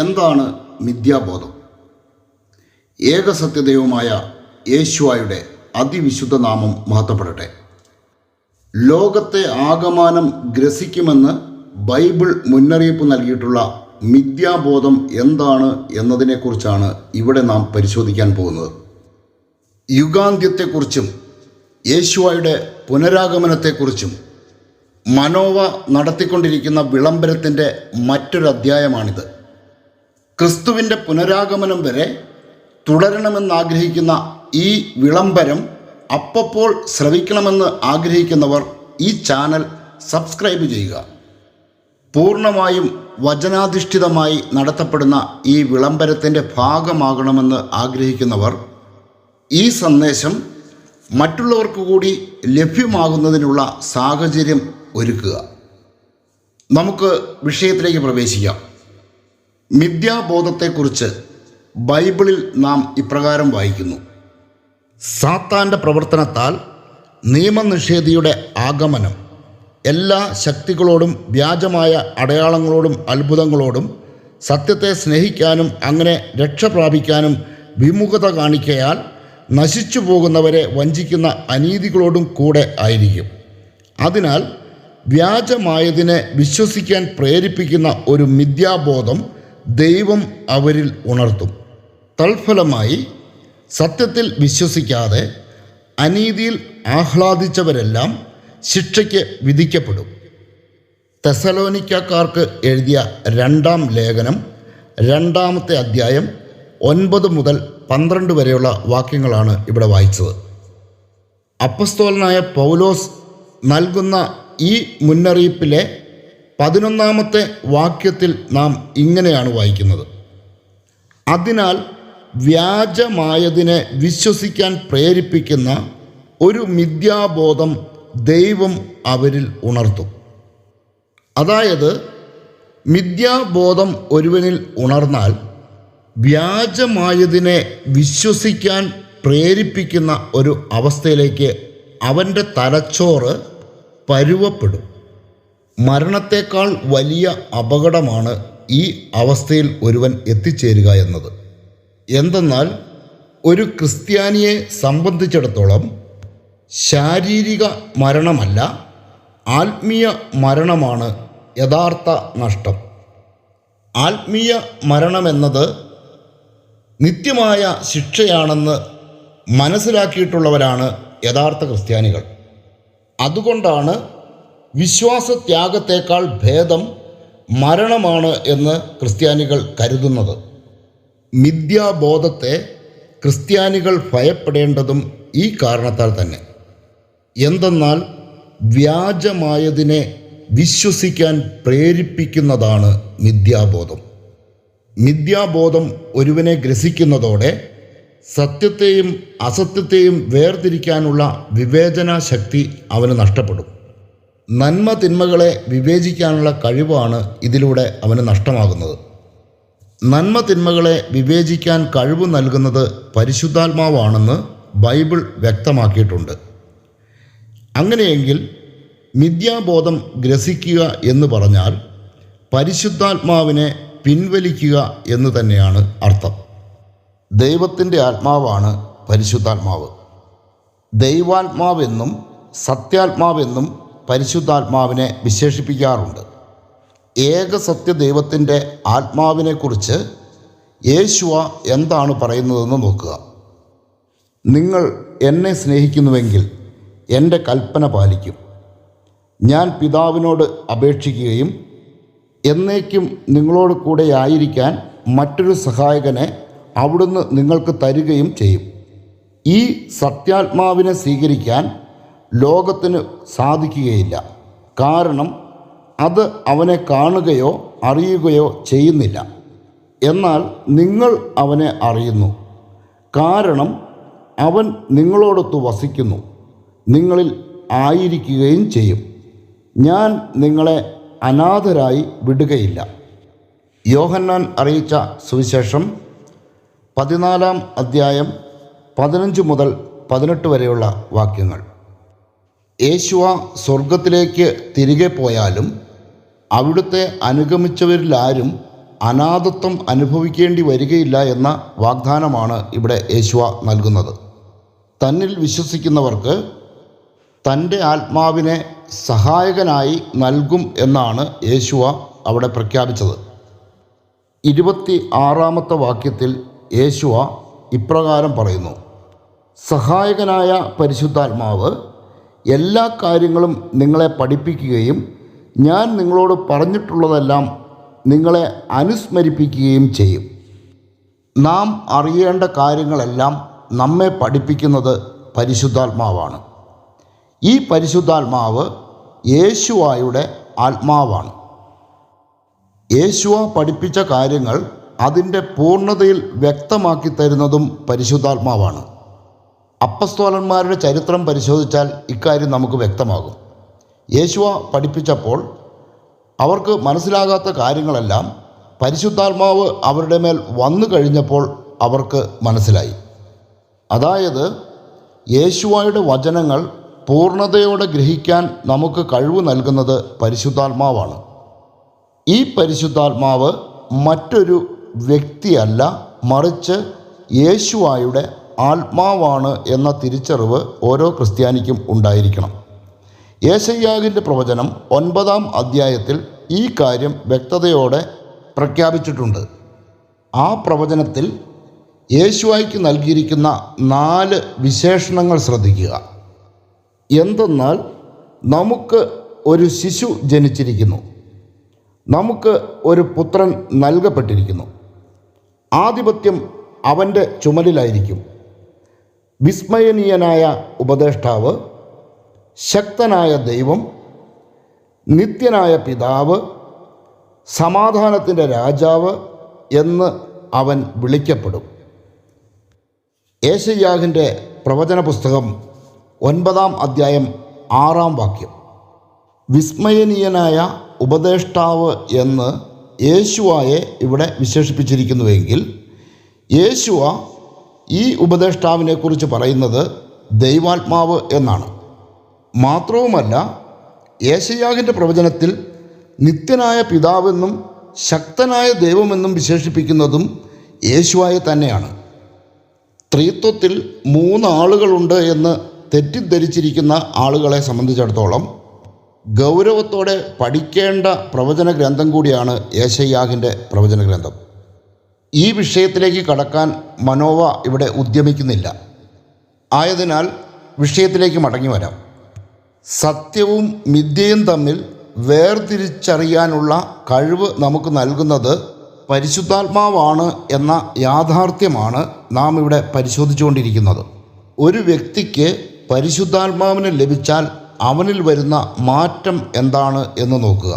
എന്താണ് മിഥ്യാബോധം? ഏകസത്യദൈവമായ യേശുവായുടെ അതിവിശുദ്ധ നാമം മഹത്വപ്പെടട്ടെ. ലോകത്തെ ആകമാനം ഗ്രസിക്കുമെന്ന് ബൈബിൾ മുന്നറിയിപ്പ് നൽകിയിട്ടുള്ള മിഥ്യാബോധം എന്താണ് എന്നതിനെക്കുറിച്ചാണ് ഇവിടെ നാം പരിശോധിക്കാൻ പോകുന്നത്. യുഗാന്ത്യത്തെക്കുറിച്ചും യേശുവായുടെ പുനരാഗമനത്തെക്കുറിച്ചും മനോവ നടത്തിക്കൊണ്ടിരിക്കുന്ന വിളംബരത്തിൻ്റെ മറ്റൊരധ്യായമാണിത്. ക്രിസ്തുവിൻ്റെ പുനരാഗമനം വരെ തുടരണമെന്നാഗ്രഹിക്കുന്ന ഈ വിളംബരം അപ്പപ്പോൾ ശ്രവിക്കണമെന്ന് ആഗ്രഹിക്കുന്നവർ ഈ ചാനൽ സബ്സ്ക്രൈബ് ചെയ്യുക. പൂർണ്ണമായും വചനാധിഷ്ഠിതമായി നടത്തപ്പെടുന്ന ഈ വിളംബരത്തിൻ്റെ ഭാഗമാകണമെന്ന് ആഗ്രഹിക്കുന്നവർ ഈ സന്ദേശം മറ്റുള്ളവർക്ക് കൂടി ലഭ്യമാകുന്നതിനുള്ള സാഹചര്യം ഒരുക്കുക. നമുക്ക് വിഷയത്തിലേക്ക് പ്രവേശിക്കാം. മിഥ്യാബോധത്തെക്കുറിച്ച് ബൈബിളിൽ നാം ഇപ്രകാരം വായിക്കുന്നു: സാത്താൻ്റെ പ്രവർത്തനത്താൽ നിയമനിഷേധിയുടെ ആഗമനം എല്ലാ ശക്തികളോടും വ്യാജമായ അടയാളങ്ങളോടും അത്ഭുതങ്ങളോടും സത്യത്തെ സ്നേഹിക്കാനും അങ്ങനെ രക്ഷ പ്രാപിക്കാനും വിമുഖത കാണിക്കയാൽ നശിച്ചു പോകുന്നവരെ വഞ്ചിക്കുന്ന അനീതികളോടും കൂടെ ആയിരിക്കും. അതിനാൽ വ്യാജമായതിനെ വിശ്വസിക്കാൻ പ്രേരിപ്പിക്കുന്ന ഒരു മിഥ്യാബോധം ദൈവം അവരിൽ ഉണർത്തും. തൽഫലമായി സത്യത്തിൽ വിശ്വസിക്കാതെ അനീതിയിൽ ആഹ്ലാദിച്ചവരെല്ലാം ശിക്ഷയ്ക്ക് വിധിക്കപ്പെടും. തെസലോനിക്കക്കാർക്ക് എഴുതിയ 2-ാം ലേഖനം 2-ാമത്തെ അധ്യായം 9 മുതൽ 12 വരെയുള്ള വാക്യങ്ങളാണ് ഇവിടെ വായിച്ചത്. അപ്പസ്തോലനായ പൗലോസ് നൽകുന്ന ഈ മുന്നറിയിപ്പിലെ 11-ാമത്തെ വാക്യത്തിൽ നാം ഇങ്ങനെയാണ് വായിക്കുന്നത്: അതിനാൽ വ്യാജമായതിനെ വിശ്വസിക്കാൻ പ്രേരിപ്പിക്കുന്ന ഒരു മിഥ്യാബോധം ദൈവം അവരിൽ ഉണർത്തും. അതായത് മിഥ്യാബോധം ഒരുവനിൽ ഉണർന്നാൽ വ്യാജമായതിനെ വിശ്വസിക്കാൻ പ്രേരിപ്പിക്കുന്ന ഒരു അവസ്ഥയിലേക്ക് അവൻ്റെ തലച്ചോറ് പരുവപ്പെടും. മരണത്തേക്കാൾ വലിയ അപകടമാണ് ഈ അവസ്ഥയിൽ ഒരുവൻ എത്തിച്ചേരുക എന്നത്. എന്തെന്നാൽ ഒരു ക്രിസ്ത്യാനിയെ സംബന്ധിച്ചിടത്തോളം ശാരീരിക മരണമല്ല, ആത്മീയ മരണമാണ് യഥാർത്ഥ നഷ്ടം. ആത്മീയ മരണമെന്നത് നിത്യമായ ശിക്ഷയാണെന്ന് മനസ്സിലാക്കിയിട്ടുള്ളവരാണ് യഥാർത്ഥ ക്രിസ്ത്യാനികൾ. അതുകൊണ്ടാണ് വിശ്വാസത്യാഗത്തേക്കാൾ ഭേദം മരണമാണ് എന്ന് ക്രിസ്ത്യാനികൾ കരുതുന്നത്. മിഥ്യാബോധത്തെ ക്രിസ്ത്യാനികൾ ഭയപ്പെടേണ്ടതും ഈ കാരണത്താൽ തന്നെ. എന്തെന്നാൽ വ്യാജമായതിനെ വിശ്വസിക്കാൻ പ്രേരിപ്പിക്കുന്നതാണ് മിഥ്യാബോധം. മിഥ്യാബോധം ഒരുവനെ ഗ്രസിക്കുന്നതോടെ സത്യത്തെയും അസത്യത്തെയും വേർതിരിക്കാനുള്ള വിവേചന ശക്തി അവന് നഷ്ടപ്പെടും. നന്മ തിന്മകളെ വിവേചിക്കാനുള്ള കഴിവാണ് ഇതിലൂടെ അവന് നഷ്ടമാകുന്നത്. നന്മ തിന്മകളെ വിവേചിക്കാൻ കഴിവ് നൽകുന്നത് പരിശുദ്ധാത്മാവാണെന്ന് ബൈബിൾ വ്യക്തമാക്കിയിട്ടുണ്ട്. അങ്ങനെയെങ്കിൽ മിഥ്യാബോധം ഗ്രസിക്കുക എന്ന് പറഞ്ഞാൽ പരിശുദ്ധാത്മാവിനെ പിൻവലിക്കുക എന്ന് തന്നെയാണ് അർത്ഥം. ദൈവത്തിൻ്റെ ആത്മാവാണ് പരിശുദ്ധാത്മാവ്. ദൈവാത്മാവെന്നും സത്യാത്മാവെന്നും പരിശുദ്ധാത്മാവിനെ വിശേഷിപ്പിക്കാറുണ്ട്. ഏകസത്യ ദൈവത്തിൻ്റെ ആത്മാവിനെക്കുറിച്ച് യേശുവ എന്താണ് പറയുന്നതെന്ന് നോക്കുക: നിങ്ങൾ എന്നെ സ്നേഹിക്കുന്നുവെങ്കിൽ എൻ്റെ കൽപ്പന പാലിക്കും. ഞാൻ പിതാവിനോട് അപേക്ഷിക്കുകയും എന്നേക്കും നിങ്ങളോട് കൂടെ ആയിരിക്കാൻ മറ്റൊരു സഹായകനെ അവിടുന്ന് നിങ്ങൾക്ക് തരികയും ചെയ്യും. ഈ സത്യാത്മാവിനെ സ്വീകരിക്കാൻ ലോകത്തിന് സാധിക്കുകയില്ല, കാരണം അത് അവനെ കാണുകയോ അറിയുകയോ ചെയ്യുന്നില്ല. എന്നാൽ നിങ്ങൾ അവനെ അറിയുന്നു, കാരണം അവൻ നിങ്ങളോടൊത്ത് വസിക്കുന്നു, നിങ്ങളിൽ ആയിരിക്കുകയും ചെയ്യും. ഞാൻ നിങ്ങളെ അനാഥരായി വിടുകയില്ല. യോഹന്നാൻ അറിയിച്ച സുവിശേഷം 14-ാം അധ്യായം 15 മുതൽ 18 വരെയുള്ള വാക്യങ്ങൾ. യേശുവ സ്വർഗത്തിലേക്ക് തിരികെ പോയാലും അവിടുത്തെ അനുഗമിച്ചവരിലാരും അനാഥത്വം അനുഭവിക്കേണ്ടി വരികയില്ല എന്ന വാഗ്ദാനമാണ് ഇവിടെ യേശുവ നൽകുന്നത്. തന്നിൽ വിശ്വസിക്കുന്നവർക്ക് തൻ്റെ ആത്മാവിനെ സഹായകനായി നൽകും എന്നാണ് യേശുവ അവിടെ പ്രഖ്യാപിച്ചത്. 26-ാമത്തെ വാക്യത്തിൽ യേശുവ ഇപ്രകാരം പറയുന്നു: സഹായകനായ പരിശുദ്ധാത്മാവ് എല്ലാ കാര്യങ്ങളും നിങ്ങളെ പഠിപ്പിക്കുകയും ഞാൻ നിങ്ങളോട് പറഞ്ഞിട്ടുള്ളതെല്ലാം നിങ്ങളെ അനുസ്മരിപ്പിക്കുകയും ചെയ്യും. നാം അറിയേണ്ട കാര്യങ്ങളെല്ലാം നമ്മെ പഠിപ്പിക്കുന്നത് പരിശുദ്ധാത്മാവാണ്. ഈ പരിശുദ്ധാത്മാവ് യേശുവായുടെ ആത്മാവാണ്. യേശുവ പഠിപ്പിച്ച കാര്യങ്ങൾ അതിൻ്റെ പൂർണ്ണതയിൽ വ്യക്തമാക്കി തരുന്നതും പരിശുദ്ധാത്മാവാണ്. അപ്പസ്തോലന്മാരുടെ ചരിത്രം പരിശോധിച്ചാൽ ഇക്കാര്യം നമുക്ക് വ്യക്തമാകും. യേശുവ പഠിപ്പിച്ചപ്പോൾ അവർക്ക് മനസ്സിലാകാത്ത കാര്യങ്ങളെല്ലാം പരിശുദ്ധാത്മാവ് അവരുടെ മേൽ വന്നു കഴിഞ്ഞപ്പോൾ അവർക്ക് മനസ്സിലായി. അതായത് യേശുവയുടെ വചനങ്ങൾ പൂർണ്ണതയോടെ ഗ്രഹിക്കാൻ നമുക്ക് കഴിവ് നൽകുന്നത് പരിശുദ്ധാത്മാവാണ്. ഈ പരിശുദ്ധാത്മാവ് മറ്റൊരു വ്യക്തിയല്ല, മറിച്ച് യേശുവായുടെ ആത്മാവാണ് എന്ന തിരിച്ചറിവ് ഓരോ ക്രിസ്ത്യാനിക്കും ഉണ്ടായിരിക്കണം. യേശയ്യാവിൻ്റെ പ്രവചനം 9-ാം അധ്യായത്തിൽ ഈ കാര്യം വ്യക്തതയോടെ പ്രഖ്യാപിച്ചിട്ടുണ്ട്. ആ പ്രവചനത്തിൽ യേശുവായ്ക്ക് നൽകിയിരിക്കുന്ന 4 വിശേഷണങ്ങൾ ശ്രദ്ധിക്കുക. എന്തെന്നാൽ നമുക്ക് ഒരു ശിശു ജനിച്ചിരിക്കുന്നു, നമുക്ക് ഒരു പുത്രൻ നൽകപ്പെട്ടിരിക്കുന്നു, ആധിപത്യം അവൻ്റെ ചുമലിലായിരിക്കും, വിസ്മയനീയനായ ഉപദേഷ്ടാവ്, ശക്തനായ ദൈവം, നിത്യനായ പിതാവ്, സമാധാനത്തിൻ്റെ രാജാവ് എന്ന് അവൻ വിളിക്കപ്പെടും. യേശയ്യാവിൻ്റെ പ്രവചന പുസ്തകം 9-ാം അധ്യായം 6-ാം വാക്യം. വിസ്മയനീയനായ ഉപദേഷ്ടാവ് എന്ന് യേശുവയെ ഇവിടെ വിശേഷിപ്പിച്ചിരിക്കുന്നുവെങ്കിൽ യേശുവ ഈ ഉപദേഷ്ടാവിനെക്കുറിച്ച് പറയുന്നത് ദൈവാത്മാവ് എന്നാണ്. മാത്രവുമല്ല, യേശയ്യാവിൻ്റെ പ്രവചനത്തിൽ നിത്യനായ പിതാവെന്നും ശക്തനായ ദൈവമെന്നും വിശേഷിപ്പിക്കുന്നതും യേശുവയെ തന്നെയാണ്. ത്രിത്വത്തിൽ 3 ആളുകളുണ്ട് എന്ന് തെറ്റിദ്ധരിച്ചിരിക്കുന്ന ആളുകളെ സംബന്ധിച്ചിടത്തോളം ഗൗരവത്തോടെ പഠിക്കേണ്ട പ്രവചന ഗ്രന്ഥം കൂടിയാണ് യേശയ്യാവിൻ്റെ പ്രവചന ഗ്രന്ഥം. ഈ വിഷയത്തിലേക്ക് കടക്കാൻ മനോവ ഇവിടെ ഉദ്യമിക്കുന്നില്ല. ആയതിനാൽ വിഷയത്തിലേക്ക് മടങ്ങി വരാം. സത്യവും മിഥ്യയും തമ്മിൽ വേർതിരിച്ചറിയാനുള്ള കഴിവ് നമുക്ക് നൽകുന്നത് പരിശുദ്ധാത്മാവാണ് എന്ന യാഥാർത്ഥ്യമാണ് നാം ഇവിടെ പരിശോധിച്ചുകൊണ്ടിരിക്കുന്നത്. ഒരു വ്യക്തിക്ക് പരിശുദ്ധാത്മാവിനെ ലഭിച്ചാൽ അവനിൽ വരുന്ന മാറ്റം എന്താണ് എന്ന് നോക്കുക.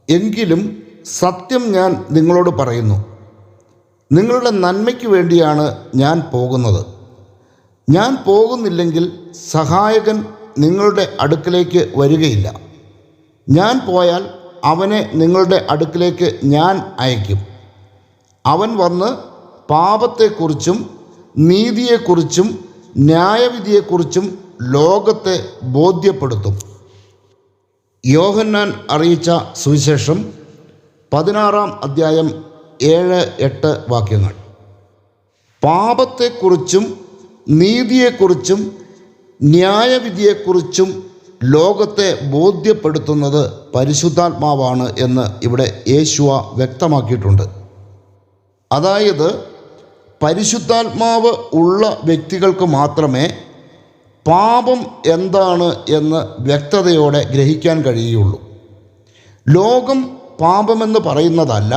എങ്കിലും സത്യം ഞാൻ നിങ്ങളോട് പറയുന്നു, നിങ്ങളുടെ നന്മയ്ക്ക് വേണ്ടിയാണ് ഞാൻ പോകുന്നത്. ഞാൻ പോകുന്നില്ലെങ്കിൽ സഹായകൻ നിങ്ങളുടെ അടുക്കിലേക്ക് വരികയില്ല. ഞാൻ പോയാൽ അവനെ നിങ്ങളുടെ അടുക്കിലേക്ക് ഞാൻ അയക്കും. അവൻ വന്ന് പാപത്തെക്കുറിച്ചും നീതിയെക്കുറിച്ചും ന്യായവിധിയെക്കുറിച്ചും ലോകത്തെ ബോധ്യപ്പെടുത്തും. യോഹന്നാൻ അറിയിച്ച സുവിശേഷം 16-ാം അധ്യായം 7-8 വാക്യങ്ങൾ. പാപത്തെക്കുറിച്ചും നീതിയെക്കുറിച്ചും ന്യായവിധിയെക്കുറിച്ചും ലോകത്തെ ബോധ്യപ്പെടുത്തുന്നത് പരിശുദ്ധാത്മാവാണ് എന്ന് ഇവിടെ യേശുവ വ്യക്തമാക്കിയിട്ടുണ്ട്. അതായത് പരിശുദ്ധാത്മാവ് ഉള്ള വ്യക്തികൾക്ക് മാത്രമേ പാപം എന്താണ് എന്ന് വ്യക്തതയോടെ ഗ്രഹിക്കാൻ കഴിയുകയുള്ളൂ. ലോകം പാപമെന്ന് പറയുന്നതല്ല,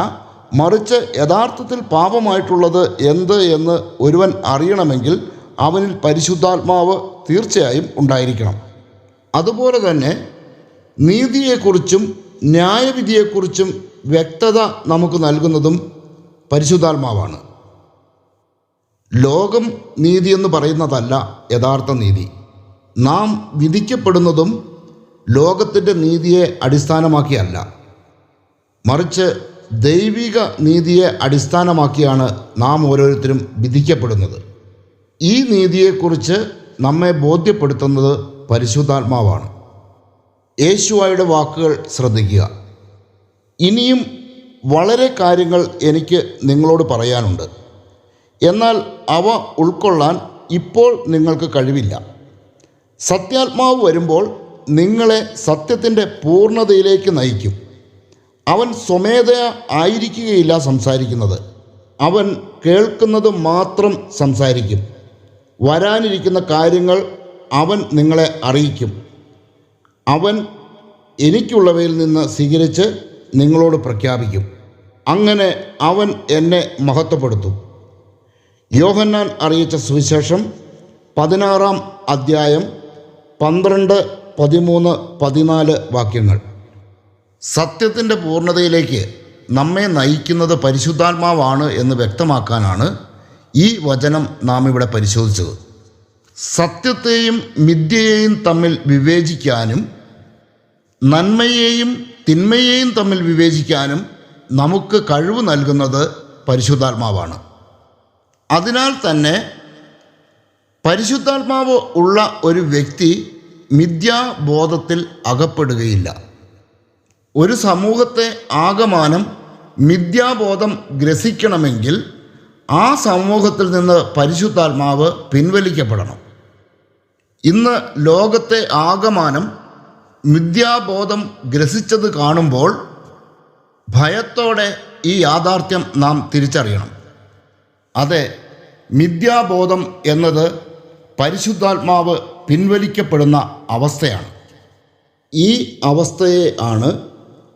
മറിച്ച് യഥാർത്ഥത്തിൽ പാപമായിട്ടുള്ളത് എന്ത് എന്ന് ഒരുവൻ അറിയണമെങ്കിൽ അവനിൽ പരിശുദ്ധാത്മാവ് തീർച്ചയായും ഉണ്ടായിരിക്കണം. അതുപോലെ തന്നെ നീതിയെക്കുറിച്ചും ന്യായവിധിയെക്കുറിച്ചും വ്യക്തത നമുക്ക് നൽകുന്നതും പരിശുദ്ധാത്മാവാണ്. ലോകം നീതിയെന്ന് പറയുന്നതല്ല യഥാർത്ഥ നീതി. നാം വിധിക്കപ്പെടുന്നതും ലോകത്തിൻ്റെ നീതിയെ അടിസ്ഥാനമാക്കിയല്ല, മറിച്ച് ദൈവിക നീതിയെ അടിസ്ഥാനമാക്കിയാണ് നാം ഓരോരുത്തരും വിധിക്കപ്പെടുന്നത്. ഈ നീതിയെക്കുറിച്ച് നമ്മെ ബോധ്യപ്പെടുത്തുന്നത് പരിശുദ്ധാത്മാവാണ്. യേശുവയുടെ വാക്കുകൾ ശ്രദ്ധിക്കുക. ഇനിയും വളരെ കാര്യങ്ങൾ എനിക്ക് നിങ്ങളോട് പറയാനുണ്ട്. എന്നാൽ അവ ഉൾക്കൊള്ളാൻ ഇപ്പോൾ നിങ്ങൾക്ക് കഴിവില്ല. സത്യാത്മാവ് വരുമ്പോൾ നിങ്ങളെ സത്യത്തിൻ്റെ പൂർണ്ണതയിലേക്ക് നയിക്കും. അവൻ സ്വമേധയാ ആയിരിക്കുകയില്ല സംസാരിക്കുന്നത്, അവൻ കേൾക്കുന്നത് മാത്രം സംസാരിക്കും. വരാനിരിക്കുന്ന കാര്യങ്ങൾ അവൻ നിങ്ങളെ അറിയിക്കും. അവൻ എനിക്കുള്ളവയിൽ നിന്ന് സ്വീകരിച്ച് നിങ്ങളോട് പ്രഖ്യാപിക്കും. അങ്ങനെ അവൻ എന്നെ മഹത്വപ്പെടുത്തും. യോഹന്നാൻ അറിയിച്ച സുവിശേഷം 16-ാം അധ്യായം 12, 13, 14 വാക്യങ്ങൾ. സത്യത്തിൻ്റെ പൂർണ്ണതയിലേക്ക് നമ്മെ നയിക്കുന്നത് പരിശുദ്ധാത്മാവാണ് എന്ന് വ്യക്തമാക്കാനാണ് ഈ വചനം നാം ഇവിടെ പരിശോധിച്ചത്. സത്യത്തെയും മിഥ്യയെയും തമ്മിൽ വിവേചിക്കാനും നന്മയെയും തിന്മയെയും തമ്മിൽ വിവേചിക്കാനും നമുക്ക് കഴിവ് നൽകുന്നത് പരിശുദ്ധാത്മാവാണ്. അതിനാൽ തന്നെ പരിശുദ്ധാത്മാവ് ഉള്ള ഒരു വ്യക്തി മിഥ്യാബോധത്തിൽ അകപ്പെടുകയില്ല. ഒരു സമൂഹത്തെ ആകമാനം മിഥ്യാബോധം ഗ്രസിക്കണമെങ്കിൽ ആ സമൂഹത്തിൽ നിന്ന് പരിശുദ്ധാത്മാവ് പിൻവലിക്കപ്പെടണം. ഇന്ന് ലോകത്തെ ആകമാനം മിഥ്യാബോധം ഗ്രസിച്ചത് കാണുമ്പോൾ ഭയത്തോടെ ഈ യാഥാർത്ഥ്യം നാം തിരിച്ചറിയണം. അതെ, മിഥ്യാബോധം എന്നത് പരിശുദ്ധാത്മാവ് പിൻവലിക്കപ്പെടുന്ന അവസ്ഥയാണ്. ഈ അവസ്ഥയെ ആണ്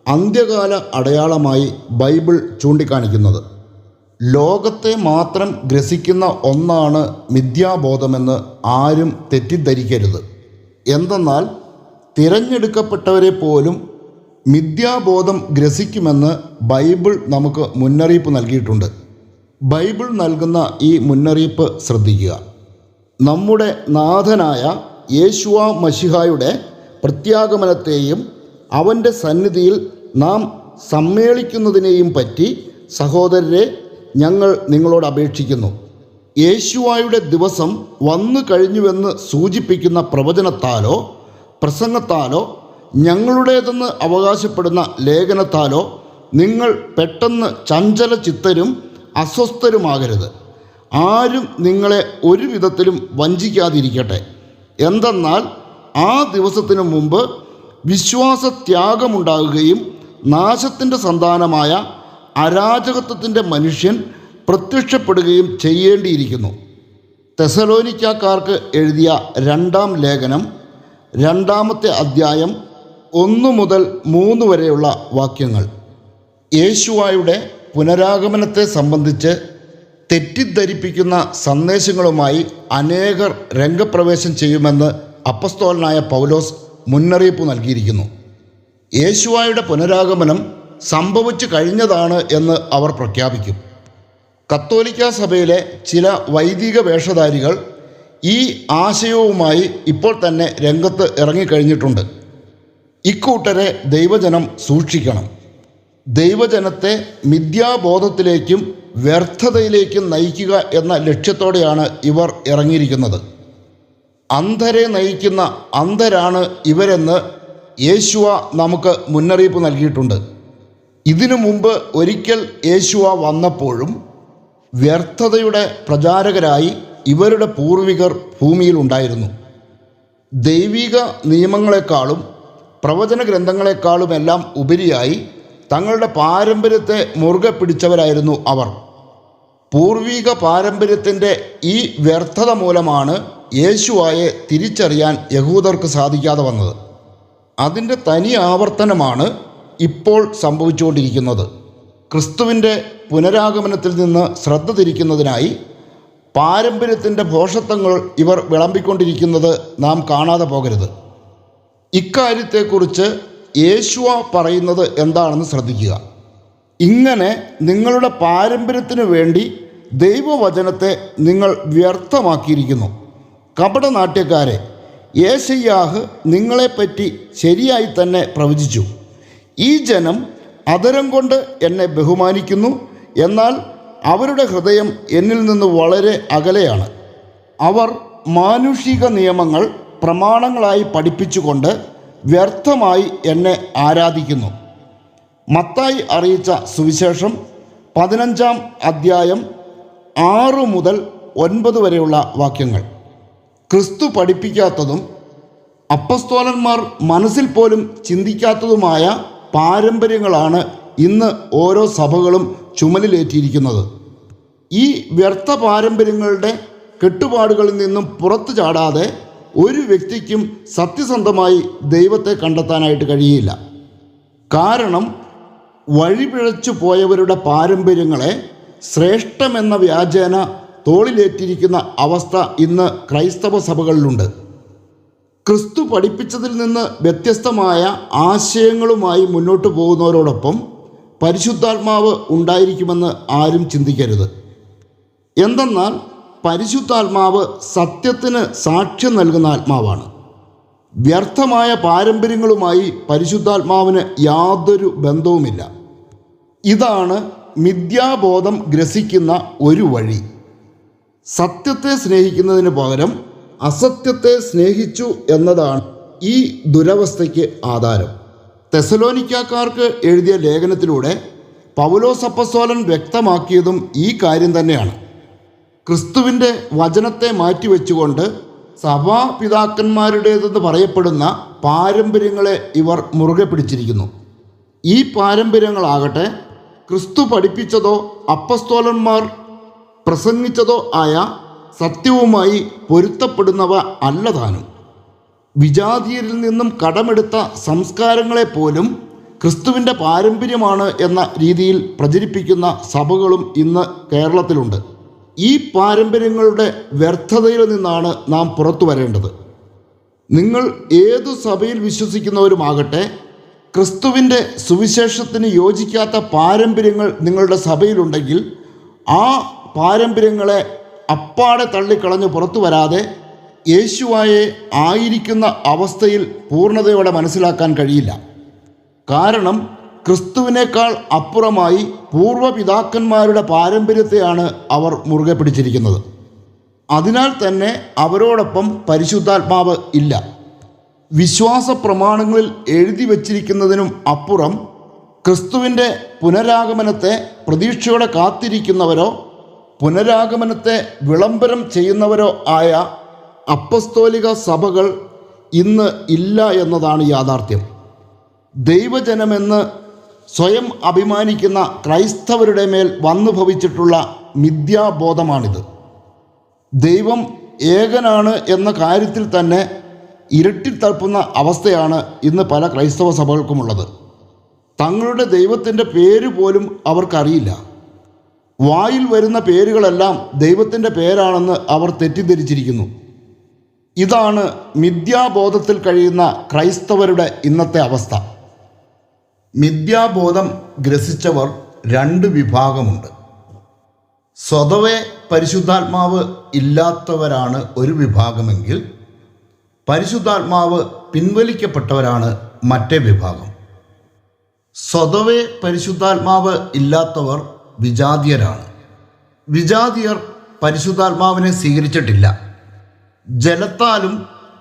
അന്ത്യകാല അടയാളമായി ബൈബിൾ ചൂണ്ടിക്കാണിക്കുന്നത്. ലോകത്തെ മാത്രം ഗ്രസിക്കുന്ന ഒന്നാണ് മിഥ്യാബോധമെന്ന് ആരും തെറ്റിദ്ധരിക്കരുത്. എന്തെന്നാൽ തിരഞ്ഞെടുക്കപ്പെട്ടവരെ പോലും മിഥ്യാബോധം ഗ്രസിക്കുമെന്ന് ബൈബിൾ നമുക്ക് മുന്നറിയിപ്പ് നൽകിയിട്ടുണ്ട്. ബൈബിൾ നൽകുന്ന ഈ മുന്നറിയിപ്പ് ശ്രദ്ധിക്കുക. നമ്മുടെ നാഥനായ യേശുവ മശിഹായുടെ പ്രത്യാഗമനത്തെയും അവൻ്റെ സന്നിധിയിൽ നാം സമ്മേളിക്കുന്നതിനെയും പറ്റി സഹോദരരെ ഞങ്ങൾ നിങ്ങളോട് അപേക്ഷിക്കുന്നു. യേശുവായുടെ ദിവസം വന്നു കഴിഞ്ഞുവെന്ന് സൂചിപ്പിക്കുന്ന പ്രവചനത്താലോ പ്രസംഗത്താലോ ഞങ്ങളുടേതെന്ന് അവകാശപ്പെടുന്ന ലേഖനത്താലോ നിങ്ങൾ പെട്ടെന്ന് ചഞ്ചലചിത്തരും അസ്വസ്ഥരുമാകരുത്. ആരും നിങ്ങളെ ഒരു വിധത്തിലും വഞ്ചിക്കാതിരിക്കട്ടെ. എന്തെന്നാൽ ആ ദിവസത്തിനു മുമ്പ് വിശ്വാസത്യാഗമുണ്ടാകുകയും നാശത്തിൻ്റെ സന്താനമായ അരാജകത്വത്തിൻ്റെ മനുഷ്യൻ പ്രത്യക്ഷപ്പെടുകയും ചെയ്യേണ്ടിയിരിക്കുന്നു. തെസലോനിക്കാർക്ക് എഴുതിയ 2-ാം ലേഖനം 2-ാമത്തെ അധ്യായം 1 മുതൽ 3 വരെയുള്ള വാക്യങ്ങൾ. യേശുവായുടെ പുനരാഗമനത്തെ സംബന്ധിച്ച് തെറ്റിദ്ധരിപ്പിക്കുന്ന സന്ദേശങ്ങളുമായി അനേകർ രംഗപ്രവേശം ചെയ്യുമെന്ന് അപ്പസ്തോലനായ പൗലോസ് മുന്നറിയിപ്പ് നൽകിയിരിക്കുന്നു. യേശുവായുടെ പുനരാഗമനം സംഭവിച്ചു കഴിഞ്ഞതാണ് എന്ന് അവർ പ്രഖ്യാപിക്കും. കത്തോലിക്ക സഭയിലെ ചില വൈദിക വേഷധാരികൾ ഈ ആശയവുമായി ഇപ്പോൾ തന്നെ രംഗത്ത് ഇറങ്ങിക്കഴിഞ്ഞിട്ടുണ്ട്. ഇക്കൂട്ടരെ ദൈവജനം സൂക്ഷിക്കണം. ദൈവജനത്തെ മിഥ്യാബോധത്തിലേക്കും വ്യർത്ഥതയിലേക്കും നയിക്കുക എന്ന ലക്ഷ്യത്തോടെയാണ് ഇവർ ഇറങ്ങിയിരിക്കുന്നത്. അന്ധരെ നയിക്കുന്ന അന്ധരാണ് ഇവരെന്ന് യേശുവ നമുക്ക് മുന്നറിയിപ്പ് നൽകിയിട്ടുണ്ട്. ഇതിനു മുമ്പ് ഒരിക്കൽ യേശുവ വന്നപ്പോഴും വ്യർത്ഥതയുടെ പ്രചാരകരായി ഇവരുടെ പൂർവികർ ഭൂമിയിൽ ഉണ്ടായിരുന്നു. ദൈവിക നിയമങ്ങളെക്കാളും പ്രവചന ഗ്രന്ഥങ്ങളെക്കാളുമെല്ലാം ഉപരിയായി തങ്ങളുടെ പാരമ്പര്യത്തെ മുറുകെ പിടിച്ചവരായിരുന്നു അവർ. പൂർവിക പാരമ്പര്യത്തിൻ്റെ ഈ വ്യർത്ഥത മൂലമാണ് യേശുവായെ തിരിച്ചറിയാൻ യഹൂദർക്ക് സാധിക്കാതെ വന്നത്. അതിൻ്റെ തനി ആവർത്തനമാണ് ഇപ്പോൾ സംഭവിച്ചുകൊണ്ടിരിക്കുന്നത്. ക്രിസ്തുവിൻ്റെ പുനരാഗമനത്തിൽ നിന്ന് ശ്രദ്ധ തിരിക്കുന്നതിനായി പാരമ്പര്യത്തിൻ്റെ ഭോഷത്വങ്ങൾ ഇവർ വിളമ്പിക്കൊണ്ടിരിക്കുന്നത് നാം കാണാതെ പോകരുത്. ഇക്കാര്യത്തെക്കുറിച്ച് യേശുവ പറയുന്നത് എന്താണെന്ന് ശ്രദ്ധിക്കുക. ഇങ്ങനെ നിങ്ങളുടെ പാരമ്പര്യത്തിനു വേണ്ടി ദൈവവചനത്തെ നിങ്ങൾ വ്യർത്ഥമാക്കിയിരിക്കുന്നു. കപടനാട്യക്കാരെ, യേശയ്യാഹ് നിങ്ങളെപ്പറ്റി ശരിയായി തന്നെ പ്രവചിച്ചു. ഈ ജനം അധരം കൊണ്ട് എന്നെ ബഹുമാനിക്കുന്നു, എന്നാൽ അവരുടെ ഹൃദയം എന്നിൽ നിന്ന് വളരെ അകലെയാണ്. അവർ മാനുഷിക നിയമങ്ങൾ പ്രമാണങ്ങളായി പഠിപ്പിച്ചുകൊണ്ട് വ്യർത്ഥമായി എന്നെ ആരാധിക്കുന്നു. മത്തായി അറിയിച്ച സുവിശേഷം 15-ാം അധ്യായം 6 മുതൽ 9 വരെയുള്ള വാക്യങ്ങൾ. ക്രിസ്തു പഠിപ്പിക്കാത്തതും അപ്പസ്തോലന്മാർ മനസ്സിൽ പോലും ചിന്തിക്കാത്തതുമായ പാരമ്പര്യങ്ങളാണ് ഇന്ന് ഓരോ സഭകളും ചുമലിലേറ്റിയിരിക്കുന്നത്. ഈ വ്യർത്ഥ പാരമ്പര്യങ്ങളുടെ കെട്ടുപാടുകളിൽ നിന്നും പുറത്തു ചാടാതെ ഒരു വ്യക്തിക്കും സത്യസന്ധമായി ദൈവത്തെ കണ്ടെത്താനായിട്ട് കഴിയില്ല. കാരണം വഴിപിഴച്ചു പോയവരുടെ പാരമ്പര്യങ്ങളെ ശ്രേഷ്ഠമെന്ന വ്യാജേന തോളിലേറ്റിരിക്കുന്ന അവസ്ഥ ഇന്ന് ക്രൈസ്തവ സഭകളിലുണ്ട്. ക്രിസ്തു പഠിപ്പിച്ചതിൽ നിന്ന് വ്യത്യസ്തമായ ആശയങ്ങളുമായി മുന്നോട്ട് പോകുന്നവരോടൊപ്പം പരിശുദ്ധാത്മാവ് ഉണ്ടായിരിക്കുമെന്ന് ആരും ചിന്തിക്കരുത്. എന്തെന്നാൽ പരിശുദ്ധാത്മാവ് സത്യത്തിന് സാക്ഷ്യം നൽകുന്ന ആത്മാവാണ്. വ്യർത്ഥമായ പാരമ്പര്യങ്ങളുമായി പരിശുദ്ധാത്മാവിന് യാതൊരു ബന്ധവുമില്ല. ഇതാണ് മിഥ്യാബോധം ഗ്രസിക്കുന്ന ഒരു വഴി. സത്യത്തെ സ്നേഹിക്കുന്നതിന് പകരം അസത്യത്തെ സ്നേഹിച്ചു എന്നതാണ് ഈ ദുരവസ്ഥയ്ക്ക് ആധാരം. തെസലോനിക്കാർക്ക് എഴുതിയ ലേഖനത്തിലൂടെ പൗലോസ് അപ്പോസ്തലൻ വ്യക്തമാക്കിയതും ഈ കാര്യം തന്നെയാണ്. ക്രിസ്തുവിൻ്റെ വചനത്തെ മാറ്റിവെച്ചുകൊണ്ട് സഭാപിതാക്കന്മാരുടേതെന്ന് പറയപ്പെടുന്ന പാരമ്പര്യങ്ങളെ ഇവർ മുറുകെ പിടിച്ചിരിക്കുന്നു. ഈ പാരമ്പര്യങ്ങളാകട്ടെ ക്രിസ്തു പഠിപ്പിച്ചതോ അപ്പസ്തോലന്മാർ പ്രസംഗിച്ചതോ ആയ സത്യവുമായി പൊരുത്തപ്പെടുന്നവ അല്ലതാനും. വിജാതീയരിൽ നിന്നും കടമെടുത്ത സംസ്കാരങ്ങളെപ്പോലും ക്രിസ്തുവിൻ്റെ പാരമ്പര്യമാണ് എന്ന രീതിയിൽ പ്രചരിപ്പിക്കുന്ന സഭകളും ഇന്ന് കേരളത്തിലുണ്ട്. ഈ പാരമ്പര്യങ്ങളുടെ വ്യർത്ഥതയിൽ നിന്നാണ് നാം പുറത്തു വരേണ്ടത്. നിങ്ങൾ ഏതു സഭയിൽ വിശ്വസിക്കുന്നവരുമാകട്ടെ, ക്രിസ്തുവിൻ്റെ സുവിശേഷത്തിന് യോജിക്കാത്ത പാരമ്പര്യങ്ങൾ നിങ്ങളുടെ സഭയിലുണ്ടെങ്കിൽ ആ പാരമ്പര്യങ്ങളെ അപ്പാടെ തള്ളിക്കളഞ്ഞ് പുറത്തു വരാതെ യേശുവായെ ആയിരിക്കുന്ന അവസ്ഥയിൽ പൂർണ്ണതയോടെ മനസ്സിലാക്കാൻ കഴിയില്ല. കാരണം ക്രിസ്തുവിനേക്കാൾ അപ്പുറമായി പൂർവ്വപിതാക്കന്മാരുടെ പാരമ്പര്യത്തെയാണ് അവർ മുറുകെ പിടിച്ചിരിക്കുന്നത്. അതിനാൽ തന്നെ അവരോടൊപ്പം പരിശുദ്ധാത്മാവ് ഇല്ല. വിശ്വാസ പ്രമാണങ്ങളിൽ എഴുതി വച്ചിരിക്കുന്നതിനും അപ്പുറം ക്രിസ്തുവിൻ്റെ പുനരാഗമനത്തെ പ്രതീക്ഷയോടെ കാത്തിരിക്കുന്നവരോ പുനരാഗമനത്തെ വിളംബരം ചെയ്യുന്നവരോ ആയ അപ്പസ്തോലിക സഭകൾ ഇന്ന് ഇല്ല എന്നതാണ് യാഥാർത്ഥ്യം. ദൈവജനമെന്ന് സ്വയം അഭിമാനിക്കുന്ന ക്രൈസ്തവരുടെ മേൽ വന്നു ഭവിച്ചിട്ടുള്ള മിഥ്യാബോധമാണിത്. ദൈവം ഏകനാണ് എന്ന കാര്യത്തിൽ തന്നെ ഇരട്ടിത്തൾപ്പുന്ന അവസ്ഥയാണ് ഇന്ന് പല ക്രൈസ്തവ സഭകൾക്കുമുള്ളത്. തങ്ങളുടെ ദൈവത്തിൻ്റെ പേര് പോലും അവർക്കറിയില്ല. വായിൽ വരുന്ന പേരുകളെല്ലാം ദൈവത്തിൻ്റെ പേരാണെന്ന് അവർ തെറ്റിദ്ധരിച്ചിരിക്കുന്നു. ഇതാണ് മിഥ്യാബോധത്തിൽ കഴിയുന്ന ക്രൈസ്തവരുടെ ഇന്നത്തെ അവസ്ഥ. മിഥ്യാബോധം ഗ്രസിച്ചവർ 2 വിഭാഗമുണ്ട്. സ്വതവേ പരിശുദ്ധാത്മാവ് ഇല്ലാത്തവരാണ് ഒരു വിഭാഗമെങ്കിൽ, പരിശുദ്ധാത്മാവ് പിൻവലിക്കപ്പെട്ടവരാണ് മറ്റേ വിഭാഗം. സ്വതവേ പരിശുദ്ധാത്മാവ് ഇല്ലാത്തവർ വിജാതീയരാണ്. വിജാതീയർ പരിശുദ്ധാത്മാവിനെ സ്വീകരിച്ചിട്ടില്ല. ജലത്താലും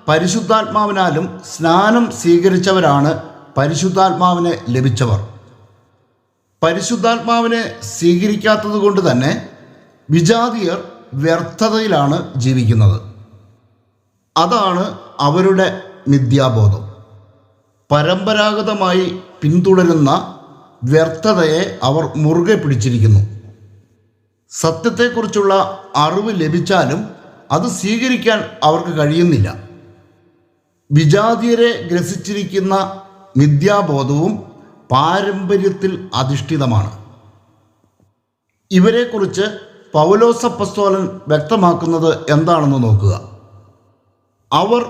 പരിശുദ്ധാത്മാവിനാലും സ്നാനം സ്വീകരിച്ചവരാണ് പരിശുദ്ധാത്മാവിനെ ലഭിച്ചവർ. പരിശുദ്ധാത്മാവിനെ സ്വീകരിക്കാത്തത് കൊണ്ട് തന്നെ വിജാതീയർ വ്യർത്ഥതയിലാണ് ജീവിക്കുന്നത്. അതാണ് അവരുടെ മിഥ്യാബോധം. പരമ്പരാഗതമായി പിന്തുടരുന്ന വ്യർത്ഥതയെ അവർ മുറുകെ പിടിച്ചിരിക്കുന്നു. സത്യത്തെക്കുറിച്ചുള്ള അറിവ് ലഭിച്ചാലും അത് സ്വീകരിക്കാൻ അവർക്ക് കഴിയുന്നില്ല. വിജാതീയരെ ഗ്രസിച്ചിരിക്കുന്ന മിഥ്യാബോധവും പാരമ്പര്യത്തിൽ അധിഷ്ഠിതമാണ്. ഇവരെക്കുറിച്ച് പൗലോസ് അപ്പോസ്തലൻ വ്യക്തമാക്കുന്നത് എന്താണെന്ന് നോക്കുക. അവർ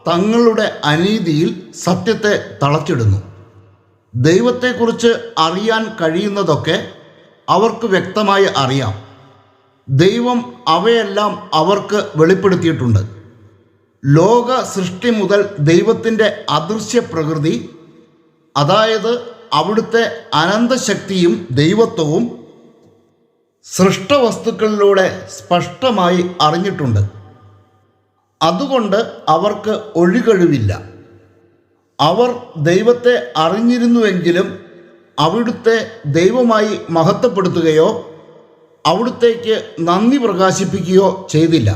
തങ്ങളുടെ അനീതിയിൽ സത്യത്തെ തളച്ചിടുന്നു. ദൈവത്തെക്കുറിച്ച് അറിയാൻ കഴിയുന്നതൊക്കെ അവർക്ക് വ്യക്തമായി അറിയാം. ദൈവം അവയെല്ലാം അവർക്ക് വെളിപ്പെടുത്തിയിട്ടുണ്ട്. ലോക സൃഷ്ടി മുതൽ ദൈവത്തിൻ്റെ അദൃശ്യ പ്രകൃതി, അതായത് അവിടുത്തെ അനന്തശക്തിയും ദൈവത്വവും സൃഷ്ടവസ്തുക്കളിലൂടെ സ്പഷ്ടമായി അറിഞ്ഞിട്ടുണ്ട്. അതുകൊണ്ട് അവർക്ക് ഒഴികഴിവില്ല. അവർ ദൈവത്തെ അറിഞ്ഞിരുന്നുവെങ്കിലും അവിടുത്തെ ദൈവമായി മഹത്വപ്പെടുത്തുകയോ അവിടുത്തേക്ക് നന്ദി പ്രകാശിപ്പിക്കുകയോ ചെയ്തില്ല.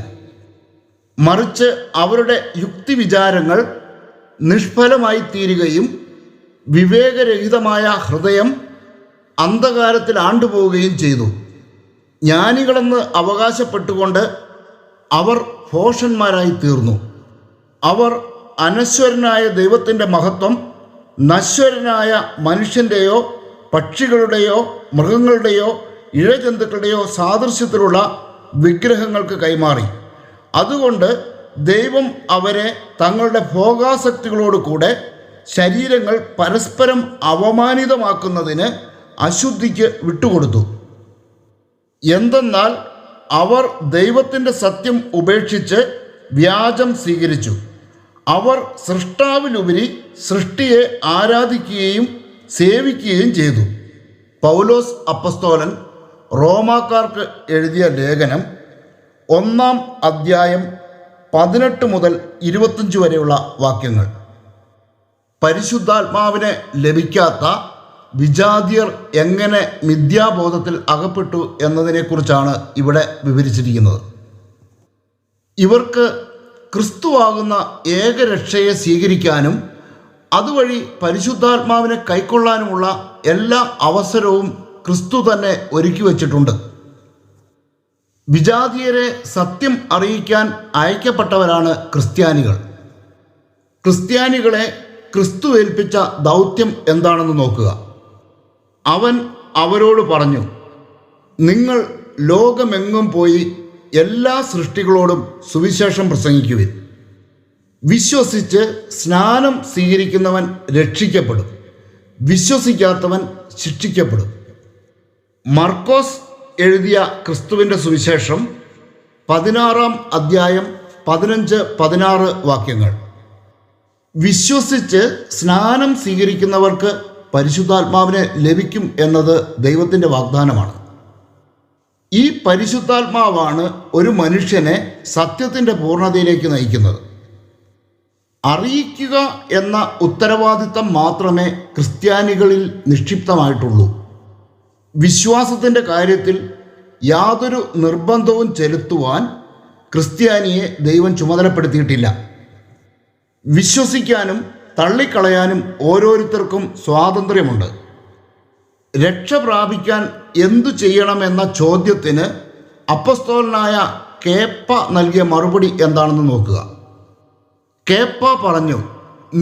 മറിച്ച് അവരുടെ യുക്തിവിചാരങ്ങൾ നിഷ്ഫലമായി തീരുകയും വിവേകരഹിതമായ ഹൃദയം അന്ധകാരത്തിൽ ആണ്ടുപോവുകയും ചെയ്തു. ജ്ഞാനികളെന്ന് അവകാശപ്പെട്ടുകൊണ്ട് അവർ ഭോഷന്മാരായി തീർന്നു. അവർ അനശ്വരനായ ദൈവത്തിൻ്റെ മഹത്വം നശ്വരനായ മനുഷ്യൻ്റെയോ പക്ഷികളുടെയോ മൃഗങ്ങളുടെയോ ഇഴജന്തുക്കളുടെയോ സാദൃശ്യത്തിലുള്ള വിഗ്രഹങ്ങൾക്ക് കൈമാറി. അതുകൊണ്ട് ദൈവം അവരെ തങ്ങളുടെ ഭോഗാസക്തികളോട് കൂടെ ശരീരങ്ങൾ പരസ്പരം അവമാനിതമാക്കുന്നതിന് അശുദ്ധിക്ക് വിട്ടുകൊടുത്തു. എന്തെന്നാൽ അവർ ദൈവത്തിൻ്റെ സത്യം ഉപേക്ഷിച്ച് വ്യാജം സ്വീകരിച്ചു. അവർ സൃഷ്ടാവിലുപരി സൃഷ്ടിയെ ആരാധിക്കുകയും സേവിക്കുകയും ചെയ്തു. പൗലോസ് അപ്പസ്തോലൻ റോമാക്കാർക്ക് എഴുതിയ ലേഖനം 1-ാം അധ്യായം 18 മുതൽ 25 വരെയുള്ള വാക്യങ്ങൾ. പരിശുദ്ധാത്മാവിനെ ലഭിക്കാത്ത വിജാതിയർ എങ്ങനെ മിഥ്യാബോധത്തിൽ അകപ്പെട്ടു എന്നതിനെക്കുറിച്ചാണ് ഇവിടെ വിവരിച്ചിരിക്കുന്നത്. ഇവർക്ക് ക്രിസ്തുവാകുന്ന ഏകരക്ഷയെ സ്വീകരിക്കാനും അതുവഴി പരിശുദ്ധാത്മാവിനെ കൈക്കൊള്ളാനുമുള്ള എല്ലാ അവസരവും ക്രിസ്തു തന്നെ ഒരുക്കി വച്ചിട്ടുണ്ട്. വിജാതിയരെ സത്യം അറിയിക്കാൻ അയക്കപ്പെട്ടവരാണ് ക്രിസ്ത്യാനികൾ. ക്രിസ്ത്യാനികളെ ക്രിസ്തു ഏൽപ്പിച്ച ദൗത്യം എന്താണെന്ന് നോക്കുക. അവൻ അവരോട് പറഞ്ഞു, നിങ്ങൾ ലോകമെങ്ങും പോയി എല്ലാ സൃഷ്ടികളോടും സുവിശേഷം പ്രസംഗിക്കുവിൻ. വിശ്വസിച്ച് സ്നാനം സ്വീകരിക്കുന്നവൻ രക്ഷിക്കപ്പെടും, വിശ്വസിക്കാത്തവൻ ശിക്ഷിക്കപ്പെടും. മർക്കോസ് എഴുതിയ ക്രിസ്തുവിൻ്റെ സുവിശേഷം 16-ാം അധ്യായം 15-16 വാക്യങ്ങൾ. വിശ്വസിച്ച് സ്നാനം സ്വീകരിക്കുന്നവർക്ക് പരിശുദ്ധാത്മാവിനെ ലഭിക്കും എന്നത് ദൈവത്തിൻ്റെ വാഗ്ദാനമാണ്. ഈ പരിശുദ്ധാത്മാവാണ് ഒരു മനുഷ്യനെ സത്യത്തിൻ്റെ പൂർണ്ണതയിലേക്ക് നയിക്കുന്നത്. അറിയിക്കുക എന്ന ഉത്തരവാദിത്തം മാത്രമേ ക്രിസ്ത്യാനികളിൽ നിക്ഷിപ്തമായിട്ടുള്ളൂ. വിശ്വാസത്തിൻ്റെ കാര്യത്തിൽ യാതൊരു നിർബന്ധവും ചെലുത്തുവാൻ ക്രിസ്ത്യാനിയെ ദൈവം ചുമതലപ്പെടുത്തിയിട്ടില്ല. വിശ്വസിക്കാനും തള്ളിക്കളയാനും ഓരോരുത്തർക്കും സ്വാതന്ത്ര്യമുണ്ട്. രക്ഷ പ്രാപിക്കാൻ എന്തു ചെയ്യണമെന്ന ചോദ്യത്തിന് അപ്പസ്തോലനായ കേപ്പ നൽകിയ മറുപടി എന്താണെന്ന് നോക്കുക. കേപ്പ പറഞ്ഞു,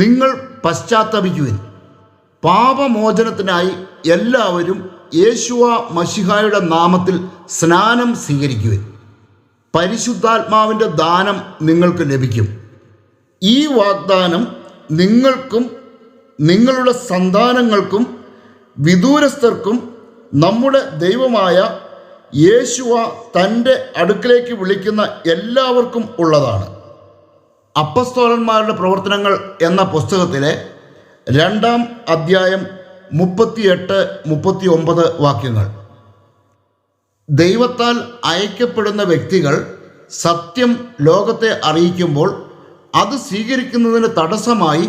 നിങ്ങൾ പശ്ചാത്തപിക്കുവിൻ, പാപമോചനത്തിനായി എല്ലാവരും യേശുവ മശിഹായുടെ നാമത്തിൽ സ്നാനം സ്വീകരിക്കുവിൻ. പരിശുദ്ധാത്മാവിൻ്റെ ദാനം നിങ്ങൾക്ക് ലഭിക്കും. ഈ വാഗ്ദാനം നിങ്ങൾക്കും നിങ്ങളുടെ സന്താനങ്ങൾക്കും വിദൂരസ്ഥർക്കും നമ്മുടെ ദൈവമായ യേശുവ തൻ്റെ അടുക്കലേക്ക് വിളിക്കുന്ന എല്ലാവർക്കും ഉള്ളതാണ്. അപ്പസ്തോലന്മാരുടെ പ്രവർത്തനങ്ങൾ എന്ന പുസ്തകത്തിലെ 2-ാം അധ്യായം 38-39 വാക്യങ്ങൾ. ദൈവത്താൽ അയക്കപ്പെടുന്ന വ്യക്തികൾ സത്യം ലോകത്തെ അറിയിക്കുമ്പോൾ അത് സ്വീകരിക്കുന്നതിന് തടസ്സമായി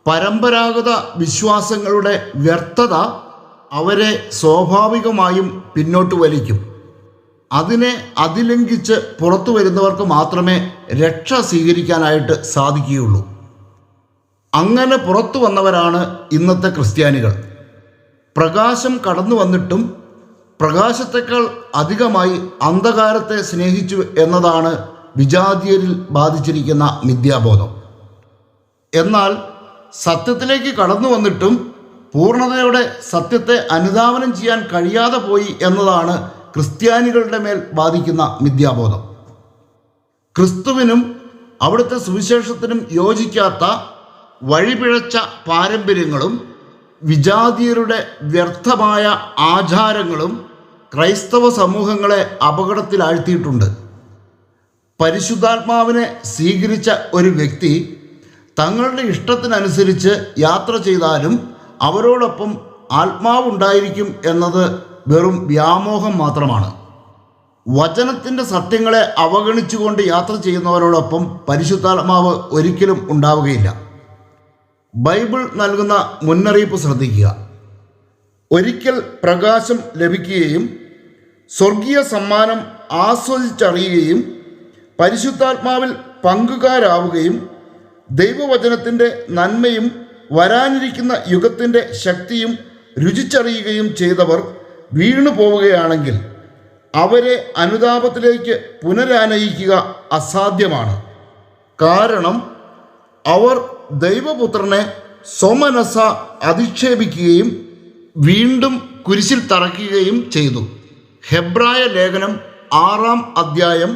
പരമ്പരാഗത വിശ്വാസങ്ങളുടെ വ്യർത്ഥത അവരെ സ്വാഭാവികമായും പിന്നോട്ട് വലിക്കും. അതിനെ അതിലംഘിച്ച് പുറത്തു വരുന്നവർക്ക് മാത്രമേ രക്ഷ സ്വീകരിക്കാനായിട്ട് സാധിക്കുകയുള്ളൂ. അങ്ങനെ പുറത്തു വന്നവരാണ് ഇന്നത്തെ ക്രിസ്ത്യാനികൾ. പ്രകാശം കടന്നു വന്നിട്ടും പ്രകാശത്തേക്കാൾ അധികമായി അന്ധകാരത്തെ സ്നേഹിച്ചു എന്നതാണ് വിജാതിയരിൽ ബാധിച്ചിരിക്കുന്ന മിഥ്യാബോധം. എന്നാൽ സത്യത്തിലേക്ക് കടന്നു വന്നിട്ടും പൂർണ്ണതയോടെ സത്യത്തെ അനുധാവനം ചെയ്യാൻ കഴിയാതെ പോയി എന്നതാണ് ക്രിസ്ത്യാനികളുടെ മേൽ ബാധിക്കുന്ന മിഥ്യാബോധം. ക്രിസ്തുവിനും അവിടുത്തെ സുവിശേഷത്തിനും യോജിക്കാത്ത വഴിപിഴച്ച പാരമ്പര്യങ്ങളും വിജാതിയരുടെ വ്യർത്ഥമായ ആചാരങ്ങളും ക്രൈസ്തവ സമൂഹങ്ങളെ അപകടത്തിലാഴ്ത്തിയിട്ടുണ്ട്. പരിശുദ്ധാത്മാവിനെ സ്വീകരിച്ച ഒരു വ്യക്തി തങ്ങളുടെ ഇഷ്ടത്തിനനുസരിച്ച് യാത്ര ചെയ്താലും അവരോടൊപ്പം ആത്മാവുണ്ടായിരിക്കും എന്നത് വെറും വ്യാമോഹം മാത്രമാണ്. വചനത്തിൻ്റെ സത്യങ്ങളെ അവഗണിച്ചുകൊണ്ട് യാത്ര ചെയ്യുന്നവരോടൊപ്പം പരിശുദ്ധാത്മാവ് ഒരിക്കലും ഉണ്ടാവുകയില്ല. ബൈബിൾ നൽകുന്ന മുന്നറിയിപ്പ് ശ്രദ്ധിക്കുക. ഒരിക്കൽ പ്രകാശം ലഭിക്കുകയും സ്വർഗീയ സമ്മാനം ആസ്വദിച്ചറിയുകയും പരിശുദ്ധാത്മാവിൽ പങ്കുകാരാവുകയും ദൈവവചനത്തിൻ്റെ നന്മയും വരാനിരിക്കുന്ന യുഗത്തിൻ്റെ ശക്തിയും രുചിച്ചറിയുകയും ചെയ്തവർ വീണു പോവുകയാണെങ്കിൽ അവരെ അനുതാപത്തിലേക്ക് പുനരാനയിക്കുക അസാധ്യമാണ്. കാരണം അവർ ദൈവപുത്രനെ സ്വമനസ്സ അധിക്ഷേപിക്കുകയും വീണ്ടും കുരിശിൽ തറയ്ക്കുകയും ചെയ്തു. ഹെബ്രായ ലേഖനം 6-ാം അധ്യായം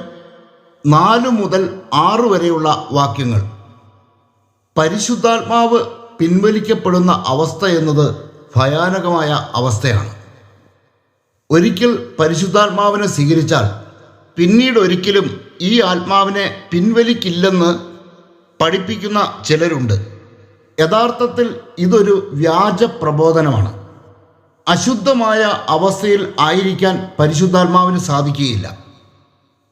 4 മുതൽ 6 വരെയുള്ള വാക്യങ്ങൾ. പരിശുദ്ധാത്മാവ് പിൻവലിക്കപ്പെടുന്ന അവസ്ഥ എന്നത് ഭയാനകമായ അവസ്ഥയാണ്. ഒരിക്കൽ പരിശുദ്ധാത്മാവിനെ സ്വീകരിച്ചാൽ പിന്നീട് ഒരിക്കലും ഈ ആത്മാവിനെ പിൻവലിക്കില്ലെന്ന് പഠിപ്പിക്കുന്ന ചിലരുണ്ട്. യഥാർത്ഥത്തിൽ ഇതൊരു വ്യാജ പ്രബോധനമാണ്. അശുദ്ധമായ അവസ്ഥയിൽ ആയിരിക്കാൻ പരിശുദ്ധാത്മാവിന് സാധിക്കുകയില്ല.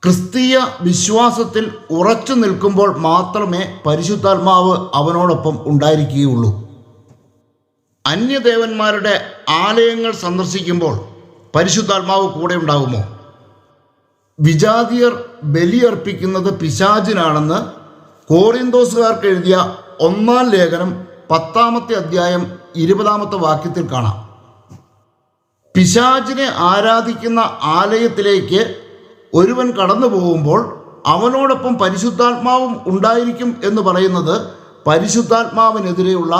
ക്രിസ്തീയ വിശ്വാസത്തിൽ ഉറച്ചു നിൽക്കുമ്പോൾ മാത്രമേ പരിശുദ്ധാത്മാവ് അവനോടൊപ്പം ഉണ്ടായിരിക്കുകയുള്ളൂ. അന്യദേവന്മാരുടെ ആലയങ്ങൾ സന്ദർശിക്കുമ്പോൾ പരിശുദ്ധാത്മാവ് കൂടെ ഉണ്ടാകുമോ? വിജാതിയർ ബലിയർപ്പിക്കുന്നത് പിശാചിനാണെന്ന് കോറിന്തോസുകാർക്ക് എഴുതിയ 1-ാം ലേഖനം 10-ാമത്തെ അധ്യായം 20-ാമത്തെ വാക്യത്തിൽ കാണാം. പിശാചിനെ ആരാധിക്കുന്ന ആലയത്തിലേക്ക് ഒരുവൻ കടന്നു പോകുമ്പോൾ അവനോടൊപ്പം പരിശുദ്ധാത്മാവും ഉണ്ടായിരിക്കും എന്ന് പറയുന്നത് പരിശുദ്ധാത്മാവിനെതിരെയുള്ള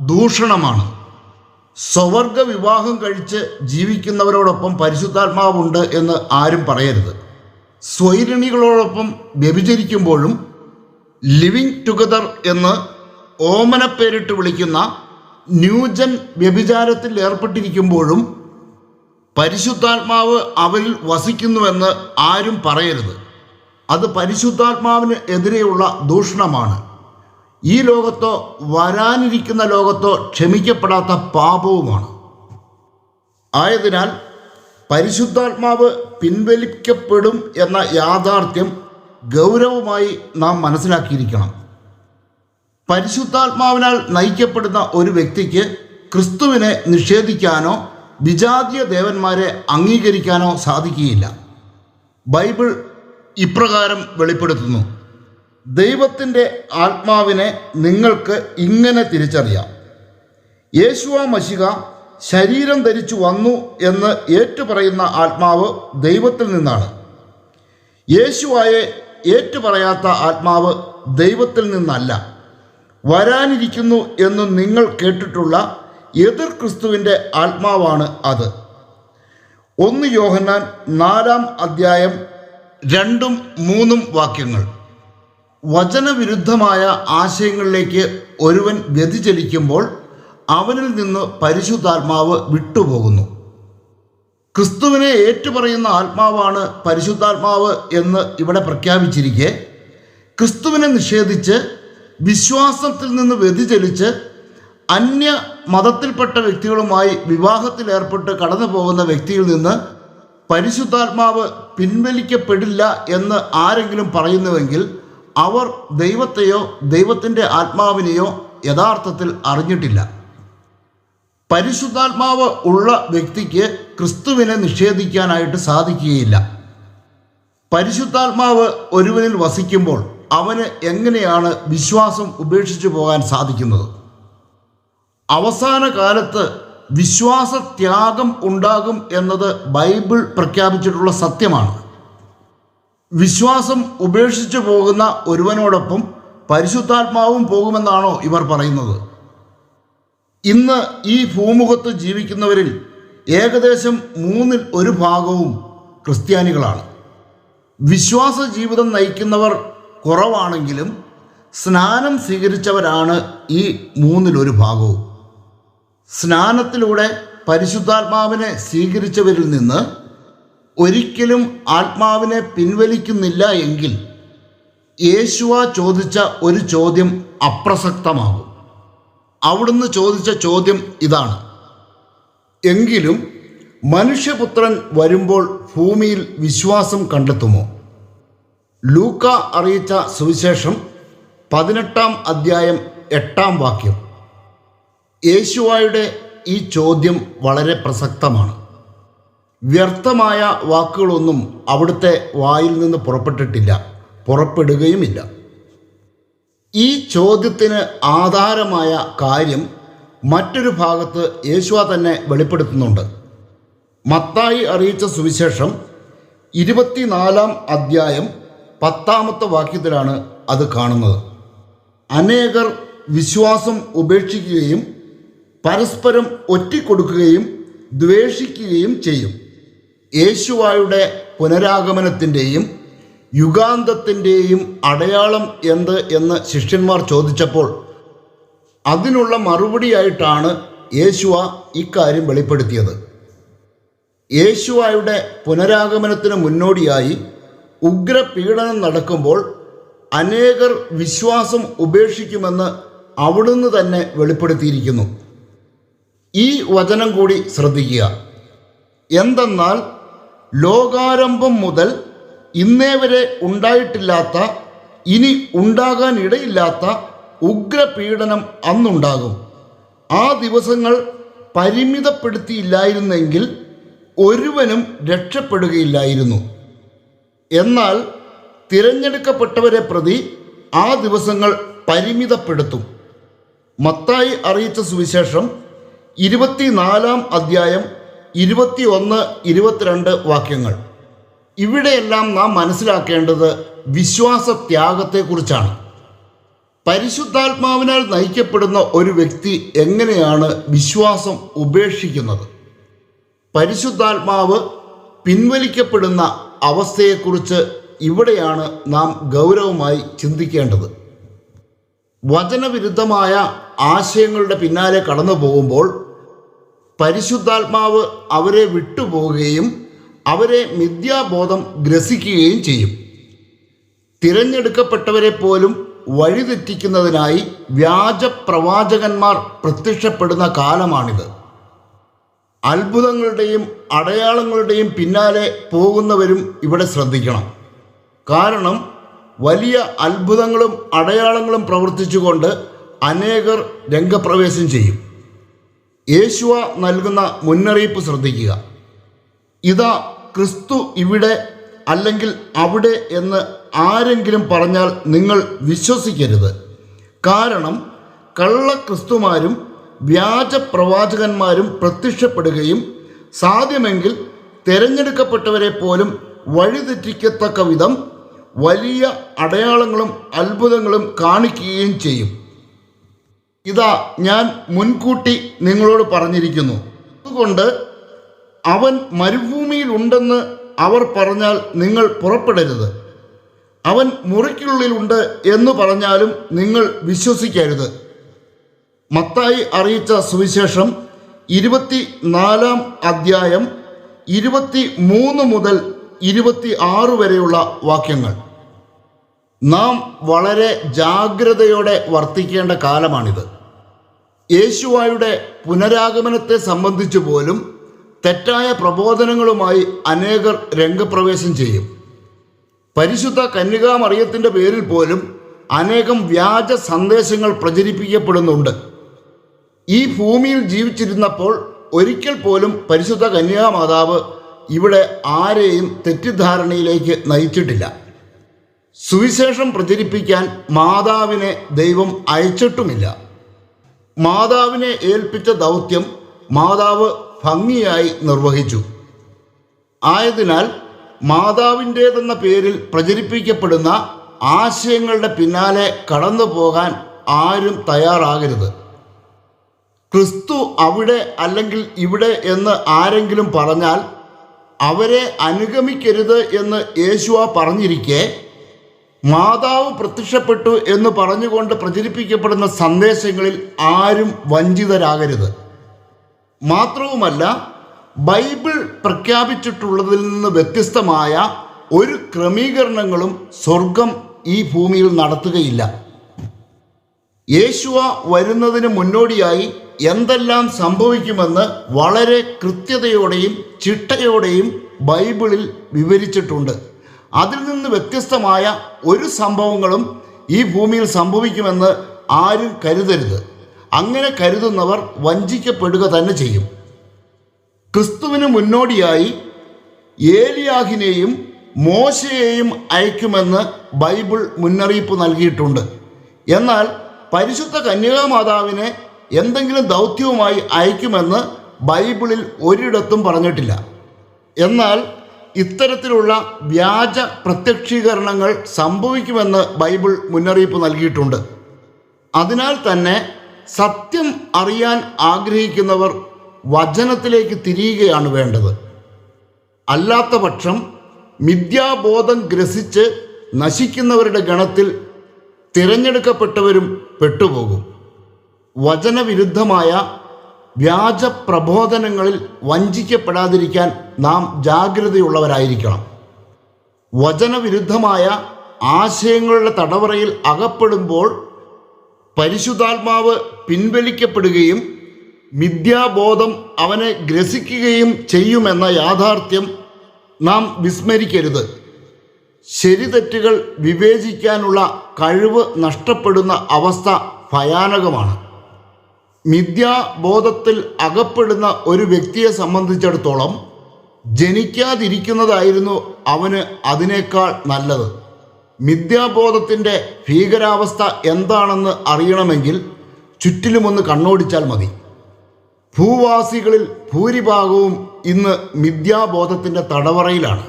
ദൂഷണമാണ്. സ്വവർഗ വിവാഹം കഴിച്ച് ജീവിക്കുന്നവരോടൊപ്പം പരിശുദ്ധാത്മാവുണ്ട് എന്ന് ആരും പറയരുത്. സ്വൈരിണികളോടൊപ്പം വ്യഭിചരിക്കുമ്പോഴും ലിവിങ് ടുഗദർ എന്ന് ഓമനപ്പേരിട്ട് വിളിക്കുന്ന ന്യൂജൻ വ്യഭിചാരത്തിൽ ഏർപ്പെട്ടിരിക്കുമ്പോഴും പരിശുദ്ധാത്മാവ് അവരിൽ വസിക്കുന്നുവെന്ന് ആരും പറയരുത്. അത് പരിശുദ്ധാത്മാവിന് എതിരെയുള്ള ദൂഷണമാണ്. ഈ ലോകത്തോ വരാനിരിക്കുന്ന ലോകത്തോ ക്ഷമിക്കപ്പെടാത്ത പാപവുമാണ്. ആയതിനാൽ പരിശുദ്ധാത്മാവ് പിൻവലിക്കപ്പെടും എന്ന യാഥാർത്ഥ്യം ഗൗരവമായി നാം മനസ്സിലാക്കിയിരിക്കണം. പരിശുദ്ധാത്മാവിനാൽ നയിക്കപ്പെടുന്ന ഒരു വ്യക്തിക്ക് ക്രിസ്തുവിനെ നിഷേധിക്കാനോ വിജാതീയ ദേവന്മാരെ അംഗീകരിക്കാനോ സാധിക്കുകയില്ല. ബൈബിൾ ഇപ്രകാരം വെളിപ്പെടുത്തുന്നു: ദൈവത്തിൻ്റെ ആത്മാവിനെ നിങ്ങൾക്ക് ഇങ്ങനെ തിരിച്ചറിയാം. യേശുവ മശിഹ ശരീരം ധരിച്ചു വന്നു എന്ന് ഏറ്റുപറയുന്ന ആത്മാവ് ദൈവത്തിൽ നിന്നാണ്. യേശുവായെ ഏറ്റുപറയാത്ത ആത്മാവ് ദൈവത്തിൽ നിന്നല്ല. വരാനിരിക്കുന്നു എന്ന് നിങ്ങൾ കേട്ടിട്ടുള്ള എതിർ ക്രിസ്തുവിൻ്റെ ആത്മാവാണ് അത്. 1 യോഹന്നാൻ 4-ാം അധ്യായം 2-3 വാക്യങ്ങൾ. വചനവിരുദ്ധമായ ആശയങ്ങളിലേക്ക് ഒരുവൻ വ്യതിചലിക്കുമ്പോൾ അവനിൽ നിന്ന് പരിശുദ്ധാത്മാവ് വിട്ടുപോകുന്നു. ക്രിസ്തുവിനെ ഏറ്റുപറയുന്ന ആത്മാവാണ് പരിശുദ്ധാത്മാവ് എന്ന് ഇവിടെ പ്രഖ്യാപിച്ചിരിക്കെ, ക്രിസ്തുവിനെ നിഷേധിച്ച് വിശ്വാസത്തിൽ നിന്ന് വ്യതിചലിച്ച് അന്യ മതത്തിൽപ്പെട്ട വ്യക്തികളുമായി വിവാഹത്തിൽ ഏർപ്പെട്ട് കടന്നു പോകുന്ന വ്യക്തിയിൽ നിന്ന് പരിശുദ്ധാത്മാവ് പിൻവലിക്കപ്പെടില്ല എന്ന് ആരെങ്കിലും പറയുന്നുവെങ്കിൽ അവർ ദൈവത്തെയോ ദൈവത്തിൻ്റെ ആത്മാവിനെയോ യഥാർത്ഥത്തിൽ അറിഞ്ഞിട്ടില്ല. പരിശുദ്ധാത്മാവ് ഉള്ള വ്യക്തിക്ക് ക്രിസ്തുവിനെ നിഷേധിക്കാനായിട്ട് സാധിക്കുകയില്ല. പരിശുദ്ധാത്മാവ് ഒരുവനിൽ വസിക്കുമ്പോൾ അവന് എങ്ങനെയാണ് വിശ്വാസം ഉപേക്ഷിച്ചു പോകാൻ സാധിക്കുന്നത്? അവസാന കാലത്ത് വിശ്വാസത്യാഗം ഉണ്ടാകും എന്നത് ബൈബിൾ പ്രഖ്യാപിച്ചിട്ടുള്ള സത്യമാണ്. വിശ്വാസം ഉപേക്ഷിച്ചു പോകുന്ന ഒരുവനോടൊപ്പം പരിശുദ്ധാത്മാവും പോകുമെന്നാണോ ഇവർ പറയുന്നത്? ഇന്ന് ഈ ഭൂമുഖത്ത് ജീവിക്കുന്നവരിൽ ഏകദേശം 1/3 ഭാഗവും ക്രിസ്ത്യാനികളാണ്. വിശ്വാസ ജീവിതം നയിക്കുന്നവർ കുറവാണെങ്കിലും സ്നാനം സ്വീകരിച്ചവരാണ് ഈ 1/3 ഭാഗവും. സ്നാനത്തിലൂടെ പരിശുദ്ധാത്മാവിനെ സ്വീകരിച്ചവരിൽ നിന്ന് ഒരിക്കലും ആത്മാവിനെ പിൻവലിക്കുന്നില്ല എങ്കിൽ യേശുവ ചോദിച്ച ഒരു ചോദ്യം അപ്രസക്തമാകും. അവിടുന്ന് ചോദിച്ച ചോദ്യം ഇതാണ്: എങ്കിലും മനുഷ്യപുത്രൻ വരുമ്പോൾ ഭൂമിയിൽ വിശ്വാസം കണ്ടെത്തുമോ? ലൂക്ക അറിയിച്ച സുവിശേഷം 18-ാം അധ്യായം 8-ാം വാക്യം. യേശുവായുടെ ഈ ചോദ്യം വളരെ പ്രസക്തമാണ്. വ്യർത്ഥമായ വാക്കുകളൊന്നും അവിടുത്തെ വായിൽ നിന്ന് പുറപ്പെട്ടിട്ടില്ല, പുറപ്പെടുകയുമില്ല. ഈ ചോദ്യത്തിന് ആധാരമായ കാര്യം മറ്റൊരു ഭാഗത്ത് യേശുവ തന്നെ വെളിപ്പെടുത്തുന്നുണ്ട്. മത്തായി അറിയിച്ച സുവിശേഷം 24 അധ്യായം 10 വാക്യത്തിലാണ് അത് കാണുന്നത്. അനേകർ വിശ്വാസം ഉപേക്ഷിക്കുകയും പരസ്പരം ഒറ്റിക്കൊടുക്കുകയും ദ്വേഷിക്കുകയും ചെയ്യും. യേശുവായുടെ പുനരാഗമനത്തിൻ്റെയും യുഗാന്തത്തിൻ്റെയും അടയാളം എന്ത് എന്ന് ശിഷ്യന്മാർ ചോദിച്ചപ്പോൾ അതിനുള്ള മറുപടിയായിട്ടാണ് യേശുവ ഇക്കാര്യം വെളിപ്പെടുത്തിയത്. യേശുവായുടെ പുനരാഗമനത്തിന് മുന്നോടിയായി ഉഗ്രപീഡനം നടക്കുമ്പോൾ അനേകർ വിശ്വാസം ഉപേക്ഷിക്കുമെന്ന് അവിടുന്ന് തന്നെ വെളിപ്പെടുത്തിയിരിക്കുന്നു. ഈ വചനം കൂടി ശ്രദ്ധിക്കുക. എന്തെന്നാൽ ലോകാരംഭം മുതൽ ഇന്നേ വരെ ഉണ്ടായിട്ടില്ലാത്ത, ഇനി ഉണ്ടാകാനിടയില്ലാത്ത ഉഗ്രപീഡനം അന്നുണ്ടാകും. ആ ദിവസങ്ങൾ പരിമിതപ്പെടുത്തിയില്ലായിരുന്നെങ്കിൽ ഒരുവനും രക്ഷപ്പെടുകയില്ലായിരുന്നു. എന്നാൽ തിരഞ്ഞെടുക്കപ്പെട്ടവരെ പ്രതി ആ ദിവസങ്ങൾ പരിമിതപ്പെടുത്തും. മത്തായി അറിയിച്ച സുവിശേഷം 24 അധ്യായം 21, 22 വാക്യങ്ങൾ. ഇവിടെയെല്ലാം നാം മനസ്സിലാക്കേണ്ടത് വിശ്വാസത്യാഗത്തെക്കുറിച്ചാണ്. പരിശുദ്ധാത്മാവിനാൽ നയിക്കപ്പെടുന്ന ഒരു വ്യക്തി എങ്ങനെയാണ് വിശ്വാസം ഉപേക്ഷിക്കുന്നത്? പരിശുദ്ധാത്മാവ് പിൻവലിക്കപ്പെടുന്ന അവസ്ഥയെക്കുറിച്ച് ഇവിടെയാണ് നാം ഗൗരവമായി ചിന്തിക്കേണ്ടത്. വചനവിരുദ്ധമായ ആശയങ്ങളുടെ പിന്നാലെ കടന്നു പോകുമ്പോൾ പരിശുദ്ധാത്മാവ് അവരെ വിട്ടുപോവുകയും അവരെ മിഥ്യാബോധം ഗ്രസിക്കുകയും ചെയ്യും. തിരഞ്ഞെടുക്കപ്പെട്ടവരെ പോലും വഴിതെറ്റിക്കുന്നതിനായി വ്യാജ പ്രവാചകന്മാർ പ്രത്യക്ഷപ്പെടുന്ന കാലമാണിത്. അത്ഭുതങ്ങളുടെയും അടയാളങ്ങളുടെയും പിന്നാലെ പോകുന്നവരും ഇവിടെ ശ്രദ്ധിക്കണം. കാരണം വലിയ അത്ഭുതങ്ങളും അടയാളങ്ങളും പ്രവർത്തിച്ചുകൊണ്ട് അനേകർ രംഗപ്രവേശം ചെയ്യും. യേശുവ നൽകുന്ന മുന്നറിയിപ്പ് ശ്രദ്ധിക്കുക. ഇതാ ക്രിസ്തു ഇവിടെ അല്ലെങ്കിൽ അവിടെ എന്ന് ആരെങ്കിലും പറഞ്ഞാൽ നിങ്ങൾ വിശ്വസിക്കരുത്. കാരണം കള്ളക്രിസ്തുമാരും വ്യാജ പ്രവാചകന്മാരും പ്രത്യക്ഷപ്പെടുകയും സാധ്യമെങ്കിൽ തിരഞ്ഞെടുക്കപ്പെട്ടവരെ പോലും വഴിതെറ്റിക്കത്തക്ക വിധം വലിയ അടയാളങ്ങളും അത്ഭുതങ്ങളും കാണിക്കുകയും ചെയ്യും. ഇതാ ഞാൻ മുൻകൂട്ടി നിങ്ങളോട് പറഞ്ഞിരിക്കുന്നു. അതുകൊണ്ട് അവൻ മരുഭൂമിയിൽ ഉണ്ടെന്ന് അവർ പറഞ്ഞാൽ നിങ്ങൾ പുറപ്പെടരുത്. അവൻ മുറിക്കുള്ളിലുണ്ട് എന്ന് പറഞ്ഞാലും നിങ്ങൾ വിശ്വസിക്കരുത്. മത്തായി അറിയിച്ച സുവിശേഷം 24 അധ്യായം 23 മുതൽ 26 വരെയുള്ള വാക്യങ്ങൾ. നാം വളരെ ജാഗ്രതയോടെ വർത്തിക്കേണ്ട കാലമാണിത്. യേശുവായുടെ പുനരാഗമനത്തെ സംബന്ധിച്ചു പോലും തെറ്റായ പ്രബോധനങ്ങളുമായി അനേകർ രംഗപ്രവേശം ചെയ്യും. പരിശുദ്ധ കന്യകാമറിയത്തിൻ്റെ പേരിൽ പോലും അനേകം വ്യാജ സന്ദേശങ്ങൾ പ്രചരിപ്പിക്കപ്പെടുന്നുണ്ട്. ഈ ഭൂമിയിൽ ജീവിച്ചിരുന്നപ്പോൾ ഒരിക്കൽ പോലും പരിശുദ്ധ കന്യകാമാതാവ് ഇവിടെ ആരെയും തെറ്റിദ്ധാരണയിലേക്ക് നയിച്ചിട്ടില്ല. സുവിശേഷം പ്രചരിപ്പിക്കാൻ മാതാവിനെ ദൈവം അയച്ചിട്ടുമില്ല. മാതാവിനെ ഏൽപ്പിച്ച ദൗത്യം മാതാവ് ഭംഗിയായി നിർവഹിച്ചു. ആയതിനാൽ മാതാവിൻ്റേതെന്ന പേരിൽ പ്രചരിപ്പിക്കപ്പെടുന്ന ആശയങ്ങളുടെ പിന്നാലെ കടന്നു പോകാൻ ആരും തയ്യാറാകരുത്. ക്രിസ്തു അവിടെ അല്ലെങ്കിൽ ഇവിടെ എന്ന് ആരെങ്കിലും പറഞ്ഞാൽ അവരെ അനുഗമിക്കരുത് എന്ന് യേശുവ പറഞ്ഞിരിക്കെ മാതാവ് പ്രത്യക്ഷപ്പെട്ടു എന്ന് പറഞ്ഞുകൊണ്ട് പ്രചരിപ്പിക്കപ്പെടുന്ന സന്ദേശങ്ങളിൽ ആരും വഞ്ചിതരാകരുത്. മാത്രവുമല്ല, ബൈബിൾ പ്രഖ്യാപിച്ചിട്ടുള്ളതിൽ നിന്ന് വ്യത്യസ്തമായ ഒരു ക്രമീകരണങ്ങളും സ്വർഗം ഈ ഭൂമിയിൽ നടത്തുകയില്ല. യേശുവ വരുന്നതിന് മുന്നോടിയായി എന്തെല്ലാം സംഭവിക്കുമെന്ന് വളരെ കൃത്യതയോടെയും ചിട്ടയോടെയും ബൈബിളിൽ വിവരിച്ചിട്ടുണ്ട്. അതിൽ നിന്ന് വ്യത്യസ്തമായ ഒരു സംഭവങ്ങളും ഈ ഭൂമിയിൽ സംഭവിക്കുമെന്ന് ആരും കരുതരുത്. അങ്ങനെ കരുതുന്നവർ വഞ്ചിക്കപ്പെടുക തന്നെ ചെയ്യും. ക്രിസ്തുവിന് മുന്നോടിയായി ഏലിയാഹിനെയും മോശയെയും അയക്കുമെന്ന് ബൈബിൾ മുന്നറിയിപ്പ് നൽകിയിട്ടുണ്ട്. എന്നാൽ പരിശുദ്ധ കന്യകാമാതാവിനെ എന്തെങ്കിലും ദൗത്യവുമായി അയക്കുമെന്ന് ബൈബിളിൽ ഒരിടത്തും പറഞ്ഞിട്ടില്ല. എന്നാൽ ഇത്തരത്തിലുള്ള വ്യാജ പ്രത്യക്ഷീകരണങ്ങൾ സംഭവിക്കുമെന്ന് ബൈബിൾ മുന്നറിയിപ്പ് നൽകിയിട്ടുണ്ട്. അതിനാൽ തന്നെ സത്യം അറിയാൻ ആഗ്രഹിക്കുന്നവർ വചനത്തിലേക്ക് തിരിയുകയാണ് വേണ്ടത്. അല്ലാത്ത പക്ഷം മിഥ്യാബോധം ഗ്രസിച്ച് നശിക്കുന്നവരുടെ ഗണത്തിൽ തിരഞ്ഞെടുക്കപ്പെട്ടവരും പെട്ടുപോകും. വചനവിരുദ്ധമായ വ്യാജ പ്രബോധനങ്ങളിൽ വഞ്ചിക്കപ്പെടാതിരിക്കാൻ നാം ജാഗ്രതയുള്ളവരായിരിക്കണം. വചനവിരുദ്ധമായ ആശയങ്ങളുടെ തടവറയിൽ അകപ്പെടുമ്പോൾ പരിശുദ്ധാത്മാവ് പിൻവലിക്കപ്പെടുകയും മിഥ്യാബോധം അവനെ ഗ്രസിക്കുകയും ചെയ്യുമെന്ന യാഥാർത്ഥ്യം നാം വിസ്മരിക്കരുത്. ശരിതെറ്റുകൾ വിവേചിക്കാനുള്ള കഴിവ് നഷ്ടപ്പെടുന്ന അവസ്ഥ ഭയാനകമാണ്. മിഥ്യാബോധത്തിൽ അകപ്പെടുന്ന ഒരു വ്യക്തിയെ സംബന്ധിച്ചിടത്തോളം ജനിക്കാതിരിക്കുന്നതായിരുന്നു അവന് അതിനേക്കാൾ നല്ലത്. മിഥ്യാബോധത്തിൻ്റെ ഭീകരാവസ്ഥ എന്താണെന്ന് അറിയണമെങ്കിൽ ചുറ്റിലുമൊന്ന് കണ്ണോടിച്ചാൽ മതി. ഭൂവാസികളിൽ ഭൂരിഭാഗവും ഇന്ന് മിഥ്യാബോധത്തിൻ്റെ തടവറയിലാണ്.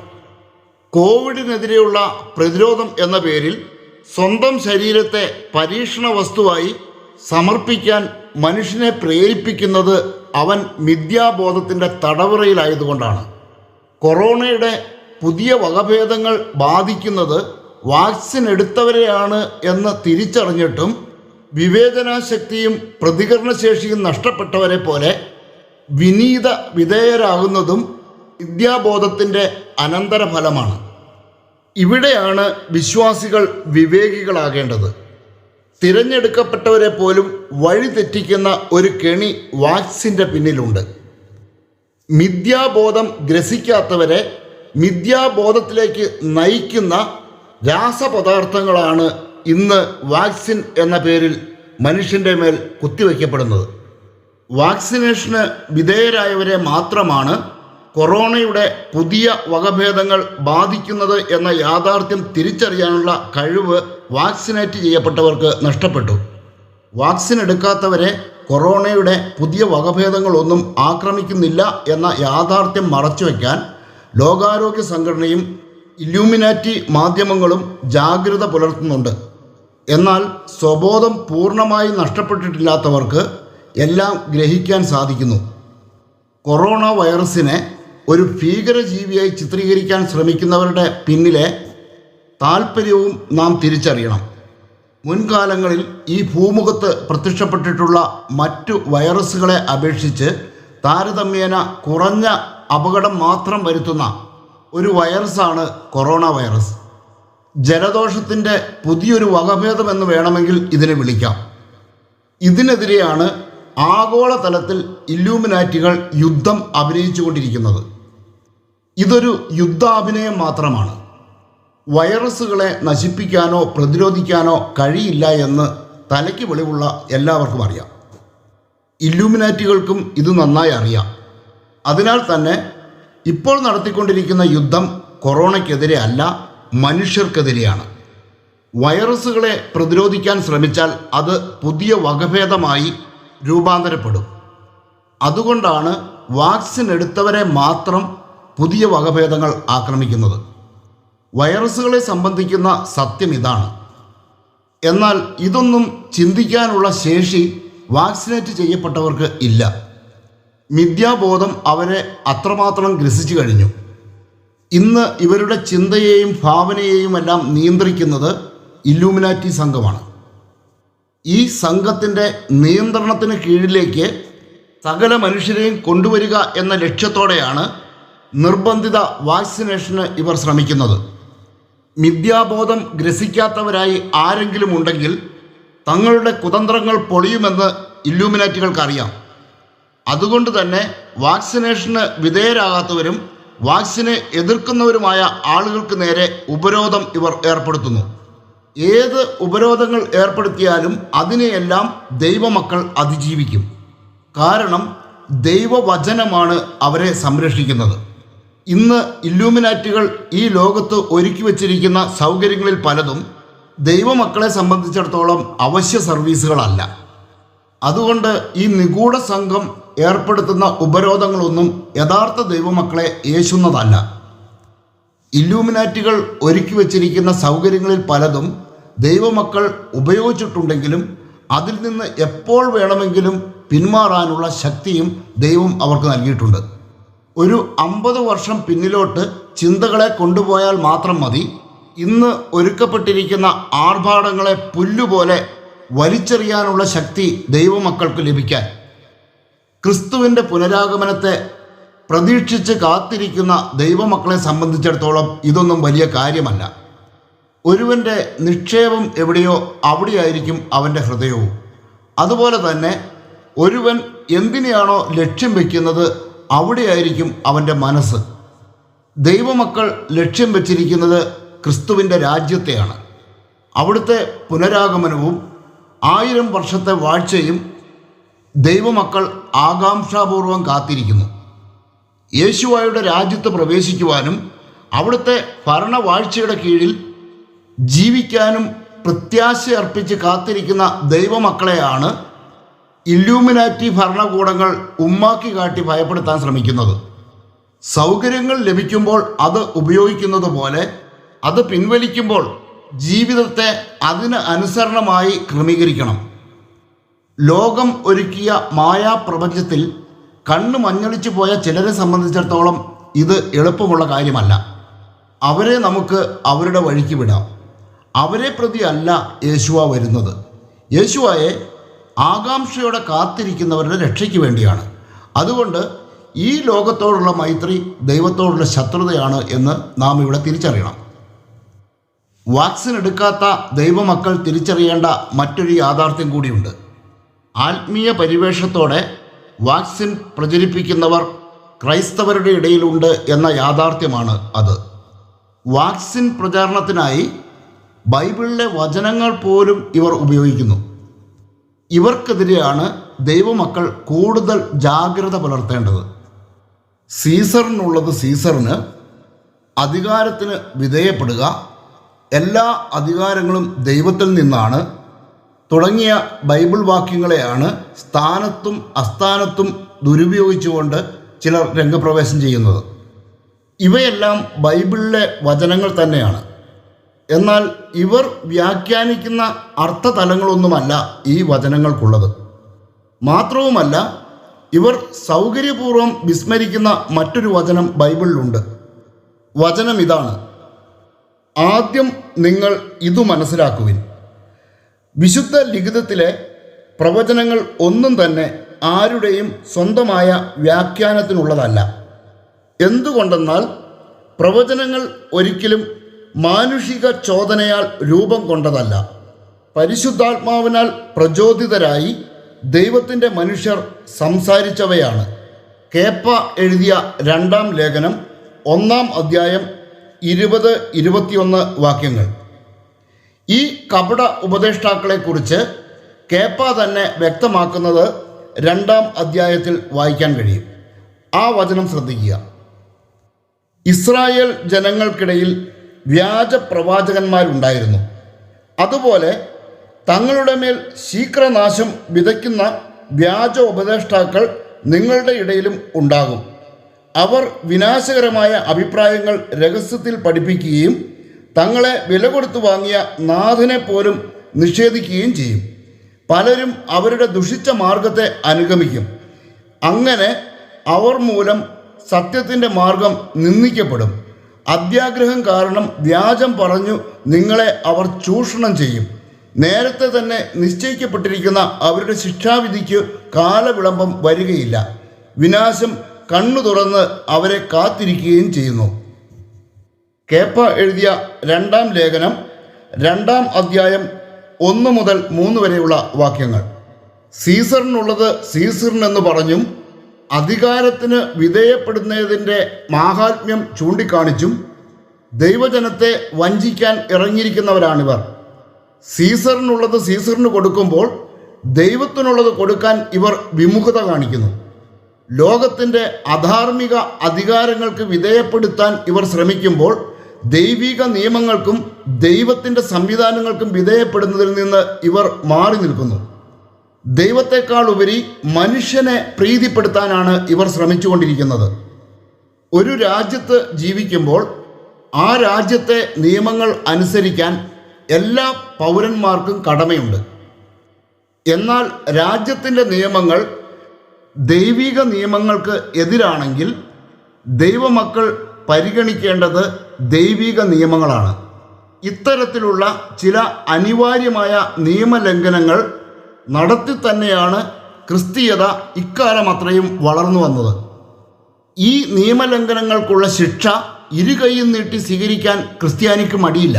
കോവിഡിനെതിരെയുള്ള പ്രതിരോധം എന്ന പേരിൽ സ്വന്തം ശരീരത്തെ പരീക്ഷണ വസ്തുവായി സമർപ്പിക്കാൻ മനുഷ്യനെ പ്രേരിപ്പിക്കുന്നത് അവൻ മിഥ്യാബോധത്തിൻ്റെ തടവറയിലായതുകൊണ്ടാണ്. കൊറോണയുടെ പുതിയ വകഭേദങ്ങൾ ബാധിക്കുന്നത് വാക്സിൻ എടുത്തവരെയാണ് എന്ന് തിരിച്ചറിഞ്ഞിട്ടും വിവേചനാശക്തിയും പ്രതികരണശേഷിയും നഷ്ടപ്പെട്ടവരെ പോലെ വിനീത വിധേയരാകുന്നതും മിഥ്യാബോധത്തിൻ്റെ അനന്തരഫലമാണ്. ഇവിടെയാണ് വിശ്വാസികൾ വിവേകികളാകേണ്ടത്. തിരഞ്ഞെടുക്കപ്പെട്ടവരെ പോലും വഴിതെറ്റിക്കുന്ന ഒരു കെണി വാക്സിൻ്റെ പിന്നിലുണ്ട്. മിഥ്യാബോധം ഗ്രസിക്കാത്തവരെ മിഥ്യാബോധത്തിലേക്ക് നയിക്കുന്ന രാസപദാർത്ഥങ്ങളാണ് ഇന്ന് വാക്സിൻ എന്ന പേരിൽ മനുഷ്യൻ്റെ മേൽ കുത്തിവയ്ക്കപ്പെടുന്നത്. വാക്സിനേഷന് വിധേയരായവരെ മാത്രമാണ് കൊറോണയുടെ പുതിയ വകഭേദങ്ങൾ ബാധിക്കുന്നത് എന്ന യാഥാർത്ഥ്യം തിരിച്ചറിയാനുള്ള കഴിവ് വാക്സിനേറ്റ് ചെയ്യപ്പെട്ടവർക്ക് നഷ്ടപ്പെട്ടു. വാക്സിൻ എടുക്കാത്തവരെ കൊറോണയുടെ പുതിയ വകഭേദങ്ങളൊന്നും ആക്രമിക്കുന്നില്ല എന്ന യാഥാർത്ഥ്യം മറച്ചുവെക്കാൻ ലോകാരോഗ്യ സംഘടനയും ഇല്യൂമിനാറ്റി മാധ്യമങ്ങളും ജാഗ്രത പുലർത്തുന്നുണ്ട്. എന്നാൽ സ്വബോധം പൂർണ്ണമായി നഷ്ടപ്പെട്ടിട്ടില്ലാത്തവർക്ക് എല്ലാം ഗ്രഹിക്കാൻ സാധിക്കുന്നു. കൊറോണ വൈറസിനെ ഒരു ഭീകരജീവിയായി ചിത്രീകരിക്കാൻ ശ്രമിക്കുന്നവരുടെ പിന്നിലെ താൽപ്പര്യവും നാം തിരിച്ചറിയണം. മുൻകാലങ്ങളിൽ ഈ ഭൂമുഖത്ത് പ്രത്യക്ഷപ്പെട്ടിട്ടുള്ള മറ്റു വൈറസുകളെ അപേക്ഷിച്ച് താരതമ്യേന കുറഞ്ഞ അപകടം മാത്രം വരുത്തുന്ന ഒരു വൈറസാണ് കൊറോണ വൈറസ്. ജലദോഷത്തിൻ്റെ പുതിയൊരു വകഭേദമെന്ന് വേണമെങ്കിൽ ഇതിനെ വിളിക്കാം. ഇതിനെതിരെയാണ് ആഗോളതലത്തിൽ ഇല്യൂമിനാറ്റികൾ യുദ്ധം അഭിനയിച്ചുകൊണ്ടിരിക്കുന്നത്. ഇതൊരു യുദ്ധാഭിനയം മാത്രമാണ്. വൈറസുകളെ നശിപ്പിക്കാനോ പ്രതിരോധിക്കാനോ കഴിയില്ല എന്ന് തലയ്ക്ക് വെളിവുള്ള എല്ലാവർക്കും അറിയാം. ഇല്യൂമിനാറ്റികൾക്കും ഇത് നന്നായി അറിയാം. അതിനാൽ തന്നെ ഇപ്പോൾ നടത്തിക്കൊണ്ടിരിക്കുന്ന യുദ്ധം കൊറോണയ്ക്കെതിരെ അല്ല, മനുഷ്യർക്കെതിരെയാണ്. വൈറസുകളെ പ്രതിരോധിക്കാൻ ശ്രമിച്ചാൽ അത് പുതിയ വകഭേദമായി രൂപാന്തരപ്പെടും. അതുകൊണ്ടാണ് വാക്സിൻ എടുത്തവരെ മാത്രം പുതിയ വകഭേദങ്ങൾ ആക്രമിക്കുന്നത്. വൈറസുകളെ സംബന്ധിക്കുന്ന സത്യം ഇതാണ്. എന്നാൽ ഇതൊന്നും ചിന്തിക്കാനുള്ള ശേഷി വാക്സിനേറ്റ് ചെയ്യപ്പെട്ടവർക്ക് ഇല്ല. മിഥ്യാബോധം അവരെ അത്രമാത്രം ഗ്രസിച്ചു കഴിഞ്ഞു. ഇന്ന് ഇവരുടെ ചിന്തയെയും ഭാവനയെയുമെല്ലാം നിയന്ത്രിക്കുന്നത് ഇല്യൂമിനാറ്റി സംഘമാണ്. ഈ സംഘത്തിൻ്റെ നിയന്ത്രണത്തിന് കീഴിലേക്ക് സകല മനുഷ്യരെയും കൊണ്ടുവരിക എന്ന ലക്ഷ്യത്തോടെയാണ് നിർബന്ധിത വാക്സിനേഷന് ഇവർ ശ്രമിക്കുന്നത്. മിഥ്യാബോധം ഗ്രസിക്കാത്തവരായി ആരെങ്കിലും ഉണ്ടെങ്കിൽ തങ്ങളുടെ കുതന്ത്രങ്ങൾ പൊളിയുമെന്ന് ഇല്യൂമിനാറ്റികൾക്കറിയാം. അതുകൊണ്ട് തന്നെ വാക്സിനേഷന് വിധേയരാകാത്തവരും വാക്സിനെ എതിർക്കുന്നവരുമായ ആളുകൾക്ക് നേരെ ഉപരോധം ഇവർ ഏർപ്പെടുത്തുന്നു. ഏത് ഉപരോധങ്ങൾ ഏർപ്പെടുത്തിയാലും അതിനെയെല്ലാം ദൈവമക്കൾ അതിജീവിക്കും. കാരണം ദൈവവചനമാണ് അവരെ സംരക്ഷിക്കുന്നത്. ഇന്ന് ഇല്ലൂമിനാറ്റികൾ ഈ ലോകത്ത് ഒരുക്കി വച്ചിരിക്കുന്ന സൗകര്യങ്ങളിൽ പലതും ദൈവമക്കളെ സംബന്ധിച്ചിടത്തോളം അവശ്യ സർവീസുകളല്ല. അതുകൊണ്ട് ഈ നിഗൂഢ സംഘം ഏർപ്പെടുത്തുന്ന ഉപരോധങ്ങളൊന്നും യഥാർത്ഥ ദൈവമക്കളെ യേശുന്നതല്ല. ഇല്ലൂമിനാറ്റികൾ ഒരുക്കി വച്ചിരിക്കുന്ന സൗകര്യങ്ങളിൽ പലതും ദൈവമക്കൾ ഉപയോഗിച്ചിട്ടുണ്ടെങ്കിലും അതിൽ നിന്ന് എപ്പോൾ വേണമെങ്കിലും പിന്മാറാനുള്ള ശക്തിയും ദൈവം അവർക്ക് നൽകിയിട്ടുണ്ട്. ഒരു 50 വർഷം പിന്നിലോട്ട് ചിന്തകളെ കൊണ്ടുപോയാൽ മാത്രം മതി ഇന്ന് ഒരുക്കപ്പെട്ടിരിക്കുന്ന ആർഭാടങ്ങളെ പുല്ലുപോലെ വലിച്ചെറിയാനുള്ള ശക്തി ദൈവമക്കൾക്ക് ലഭിക്കാൻ. ക്രിസ്തുവിൻ്റെ പുനരാഗമനത്തെ പ്രതീക്ഷിച്ച് കാത്തിരിക്കുന്ന ദൈവമക്കളെ സംബന്ധിച്ചിടത്തോളം ഇതൊന്നും വലിയ കാര്യമല്ല. ഒരുവൻ്റെ നിക്ഷേപം എവിടെയോ അവിടെയായിരിക്കും അവൻ്റെ ഹൃദയവും. അതുപോലെ തന്നെ ഒരുവൻ എന്തിനെയാണോ ലക്ഷ്യം വയ്ക്കുന്നത് അവിടെയായിരിക്കും അവൻ്റെ മനസ്സ്. ദൈവമക്കൾ ലക്ഷ്യം വച്ചിരിക്കുന്നത് ക്രിസ്തുവിൻ്റെ രാജ്യത്തെയാണ്. അവിടുത്തെ പുനരാഗമനവും 1000 വർഷത്തെ വാഴ്ചയും ദൈവമക്കൾ ആകാംക്ഷാപൂർവം കാത്തിരിക്കുന്നു. യേശുവായുടെ രാജ്യത്ത് പ്രവേശിക്കുവാനും അവിടുത്തെ ഭരണവാഴ്ചയുടെ കീഴിൽ ജീവിക്കാനും പ്രത്യാശയർപ്പിച്ച് കാത്തിരിക്കുന്ന ദൈവമക്കളെയാണ് ഇല്ലൂമിനാറ്റി ഭരണകൂടങ്ങൾ ഉമ്മാക്കി കാട്ടി ഭയപ്പെടുത്താൻ ശ്രമിക്കുന്നത്. സൗകര്യങ്ങൾ ലഭിക്കുമ്പോൾ അത് ഉപയോഗിക്കുന്നത് പോലെ അത് പിൻവലിക്കുമ്പോൾ ജീവിതത്തെ അതിന് അനുസരണമായി ക്രമീകരിക്കണം. ലോകം ഒരുക്കിയ മായാപ്രപഞ്ചത്തിൽ കണ്ണ് മഞ്ഞളിച്ചു പോയ ചിലരെ സംബന്ധിച്ചിടത്തോളം ഇത് എളുപ്പമുള്ള കാര്യമല്ല. അവരെ നമുക്ക് അവരുടെ വഴിക്ക് വിടാം. അവരെ പ്രതി അല്ല യേശുവ വരുന്നത്. യേശുവയെ ആകാംക്ഷയോടെ കാത്തിരിക്കുന്നവരുടെ രക്ഷയ്ക്ക് വേണ്ടിയാണ്. അതുകൊണ്ട് ഈ ലോകത്തോടുള്ള മൈത്രി ദൈവത്തോടുള്ള ശത്രുതയാണ് എന്ന് നാം ഇവിടെ തിരിച്ചറിയണം. വാക്സിൻ എടുക്കാത്ത ദൈവമക്കൾ തിരിച്ചറിയേണ്ട മറ്റൊരു യാഥാർത്ഥ്യം കൂടിയുണ്ട്. ആത്മീയ പരിവേഷത്തോടെ വാക്സിൻ പ്രചരിപ്പിക്കുന്നവർ ക്രൈസ്തവരുടെ ഇടയിലുണ്ട് എന്ന യാഥാർത്ഥ്യമാണ് അത്. വാക്സിൻ പ്രചാരണത്തിനായി ബൈബിളിലെ വചനങ്ങൾ പോലും ഇവർ ഉപയോഗിക്കുന്നു. ഇവർക്കെതിരെയാണ് ദൈവമക്കൾ കൂടുതൽ ജാഗ്രത പുലർത്തേണ്ടത്. സീസറിനുള്ളത് സീസറിന്, അധികാരത്തിന് വിധേയപ്പെടുക, എല്ലാ അധികാരങ്ങളും ദൈവത്തിൽ നിന്നാണ് തുടങ്ങിയ ബൈബിൾ വാക്യങ്ങളെയാണ് സ്ഥാനത്തും അസ്ഥാനത്തും ദുരുപയോഗിച്ചുകൊണ്ട് ചിലർ രംഗപ്രവേശം ചെയ്യുന്നത്. ഇവയെല്ലാം ബൈബിളിലെ വചനങ്ങൾ തന്നെയാണ്. എന്നാൽ ഇവർ വ്യാഖ്യാനിക്കുന്ന അർത്ഥതലങ്ങളൊന്നുമല്ല ഈ വചനങ്ങൾക്കുള്ളത്. മാത്രവുമല്ല, ഇവർ സൗകര്യപൂർവ്വം വിസ്മരിക്കുന്ന മറ്റൊരു വചനം ബൈബിളിലുണ്ട്. വചനം ഇതാണ്: ആദ്യം നിങ്ങൾ ഇതു മനസ്സിലാക്കുവിൻ. വിശുദ്ധ ലിഖിതത്തിലെ പ്രവചനങ്ങൾ ഒന്നും തന്നെ ആരുടെയും സ്വന്തമായ വ്യാഖ്യാനത്തിനുള്ളതല്ല. എന്തുകൊണ്ടെന്നാൽ പ്രവചനങ്ങൾ ഒരിക്കലും മാനുഷിക ചോദനയാൽ രൂപം കൊണ്ടതല്ല. പരിശുദ്ധാത്മാവിനാൽ പ്രചോദിതരായി ദൈവത്തിൻ്റെ മനുഷ്യർ സംസാരിച്ചവയാണ്. കേപ്പ എഴുതിയ 2-ാം ലേഖനം 1-ാം അധ്യായം 20-21 വാക്യങ്ങൾ. ഈ കപട ഉപദേഷ്ടാക്കളെക്കുറിച്ച് കേപ്പ തന്നെ വ്യക്തമാക്കുന്നത് 2-ാം അധ്യായത്തിൽ വായിക്കാൻ കഴിയും. ആ വചനം ശ്രദ്ധിക്കുക: ഇസ്രായേൽ ജനങ്ങൾക്കിടയിൽ വ്യാജ പ്രവാചകന്മാരുണ്ടായിരുന്നു. അതുപോലെ തങ്ങളുടെ മേൽ ശീഘ്രനാശം വിതയ്ക്കുന്ന വ്യാജ ഉപദേഷ്ടാക്കൾ നിങ്ങളുടെ ഇടയിലും ഉണ്ടാകും. അവർ വിനാശകരമായ അഭിപ്രായങ്ങൾ രഹസ്യത്തിൽ പഠിപ്പിക്കുകയും തങ്ങളെ വില കൊടുത്തു വാങ്ങിയ നാഥനെ പോലും നിഷേധിക്കുകയും ചെയ്യും. പലരും അവരുടെ ദുഷിച്ച മാർഗത്തെ അനുഗമിക്കും. അങ്ങനെ അവർ മൂലം സത്യത്തിൻ്റെ മാർഗം നിന്ദിക്കപ്പെടും. അത്യാഗ്രഹം കാരണം വ്യാജം പറഞ്ഞു നിങ്ങളെ അവർ ചൂഷണം ചെയ്യും. നേരത്തെ തന്നെ നിശ്ചയിക്കപ്പെട്ടിരിക്കുന്ന അവരുടെ ശിക്ഷാവിധിക്ക് കാലവിളംബം വരികയില്ല. വിനാശം കണ്ണു തുറന്ന് അവരെ കാത്തിരിക്കുകയും ചെയ്യുന്നു. കേപ്പ എഴുതിയ 2-ാം ലേഖനം 2-ാം അധ്യായം 1 മുതൽ 3 വരെയുള്ള വാക്യങ്ങൾ. സീസറിനുള്ളത് സീസറിനെന്ന് പറഞ്ഞും അധികാരത്തിന് വിധേയപ്പെടുന്നതിൻ്റെ മാഹാത്മ്യം ചൂണ്ടിക്കാണിച്ചും ദൈവജനത്തെ വഞ്ചിക്കാൻ ഇറങ്ങിയിരിക്കുന്നവരാണിവർ. സീസറിനുള്ളത് സീസറിന് കൊടുക്കുമ്പോൾ ദൈവത്തിനുള്ളത് കൊടുക്കാൻ ഇവർ വിമുഖത കാണിക്കുന്നു. ലോകത്തിൻ്റെ അധാർമിക അധികാരങ്ങൾക്ക് വിധേയപ്പെടുത്താൻ ഇവർ ശ്രമിക്കുമ്പോൾ ദൈവിക നിയമങ്ങൾക്കും ദൈവത്തിൻ്റെ സംവിധാനങ്ങൾക്കും വിധേയപ്പെടുന്നതിൽ നിന്ന് ഇവർ മാറി നിൽക്കുന്നു. ദൈവത്തെക്കാൾ ഉപരി മനുഷ്യനെ പ്രീതിപ്പെടുത്താനാണ് ഇവർ ശ്രമിച്ചുകൊണ്ടിരിക്കുന്നത്. ഒരു രാജ്യത്ത് ജീവിക്കുമ്പോൾ ആ രാജ്യത്തെ നിയമങ്ങൾ അനുസരിക്കാൻ എല്ലാ പൗരന്മാർക്കും കടമയുണ്ട്. എന്നാൽ രാജ്യത്തിൻ്റെ നിയമങ്ങൾ ദൈവിക നിയമങ്ങൾക്ക് എതിരാണെങ്കിൽ ദൈവമക്കൾ പരിഗണിക്കേണ്ടത് ദൈവിക നിയമങ്ങളാണ്. ഇത്തരത്തിലുള്ള ചില അനിവാര്യമായ നിയമലംഘനങ്ങൾ നടത്തി തന്നെയാണ് ക്രിസ്തീയത ഇക്കാലം അത്രയും വളർന്നു വന്നത്. ഈ നിയമലംഘനങ്ങൾക്കുള്ള ശിക്ഷ ഇരുകൈയും നീട്ടി സ്വീകരിക്കാൻ ക്രിസ്ത്യാനിക്ക് മടിയില്ല.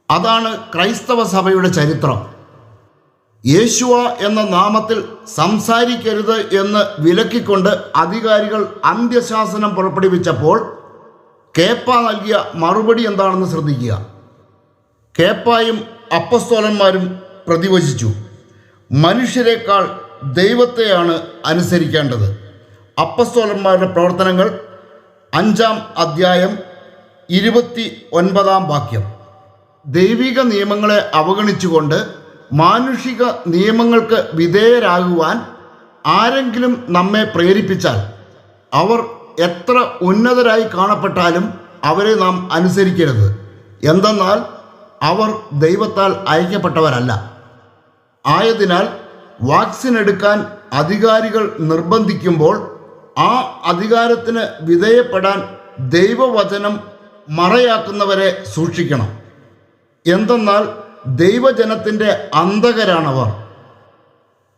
അതാണ് ക്രൈസ്തവ സഭയുടെ ചരിത്രം. യേശുവ എന്ന നാമത്തിൽ സംസാരിക്കരുത് എന്ന് വിലക്കിക്കൊണ്ട് അധികാരികൾ അന്ത്യശാസനം പുറപ്പെടുവിച്ചപ്പോൾ കേപ്പ നൽകിയ മറുപടി എന്താണെന്ന് ശ്രദ്ധിക്കുക. കേപ്പായും അപ്പസ്തോലന്മാരും പ്രതിവചിച്ചു, മനുഷ്യരെക്കാൾ ദൈവത്തെയാണ് അനുസരിക്കേണ്ടത്. അപ്പസ്തോലന്മാരുടെ പ്രവർത്തനങ്ങൾ 5-ാം അധ്യായം 29-ാം വാക്യം. ദൈവിക നിയമങ്ങളെ അവഗണിച്ചുകൊണ്ട് മാനുഷിക നിയമങ്ങൾക്ക് വിധേയരാകുവാൻ ആരെങ്കിലും നമ്മെ പ്രേരിപ്പിച്ചാൽ അവർ എത്ര ഉന്നതരായി കാണപ്പെട്ടാലും അവരെ നാം അനുസരിക്കരുത്. എന്തെന്നാൽ അവർ ദൈവത്താൽ അയക്കപ്പെട്ടവരല്ല. ആയതിനാൽ വാക്സിൻ എടുക്കാൻ അധികാരികൾ നിർബന്ധിക്കുമ്പോൾ ആ അധികാരത്തിന് വിധേയപ്പെടാൻ ദൈവവചനം മറയാക്കുന്നവരെ സൂക്ഷിക്കണം. എന്തെന്നാൽ ദൈവജനത്തിൻ്റെ അന്തകരാണവർ.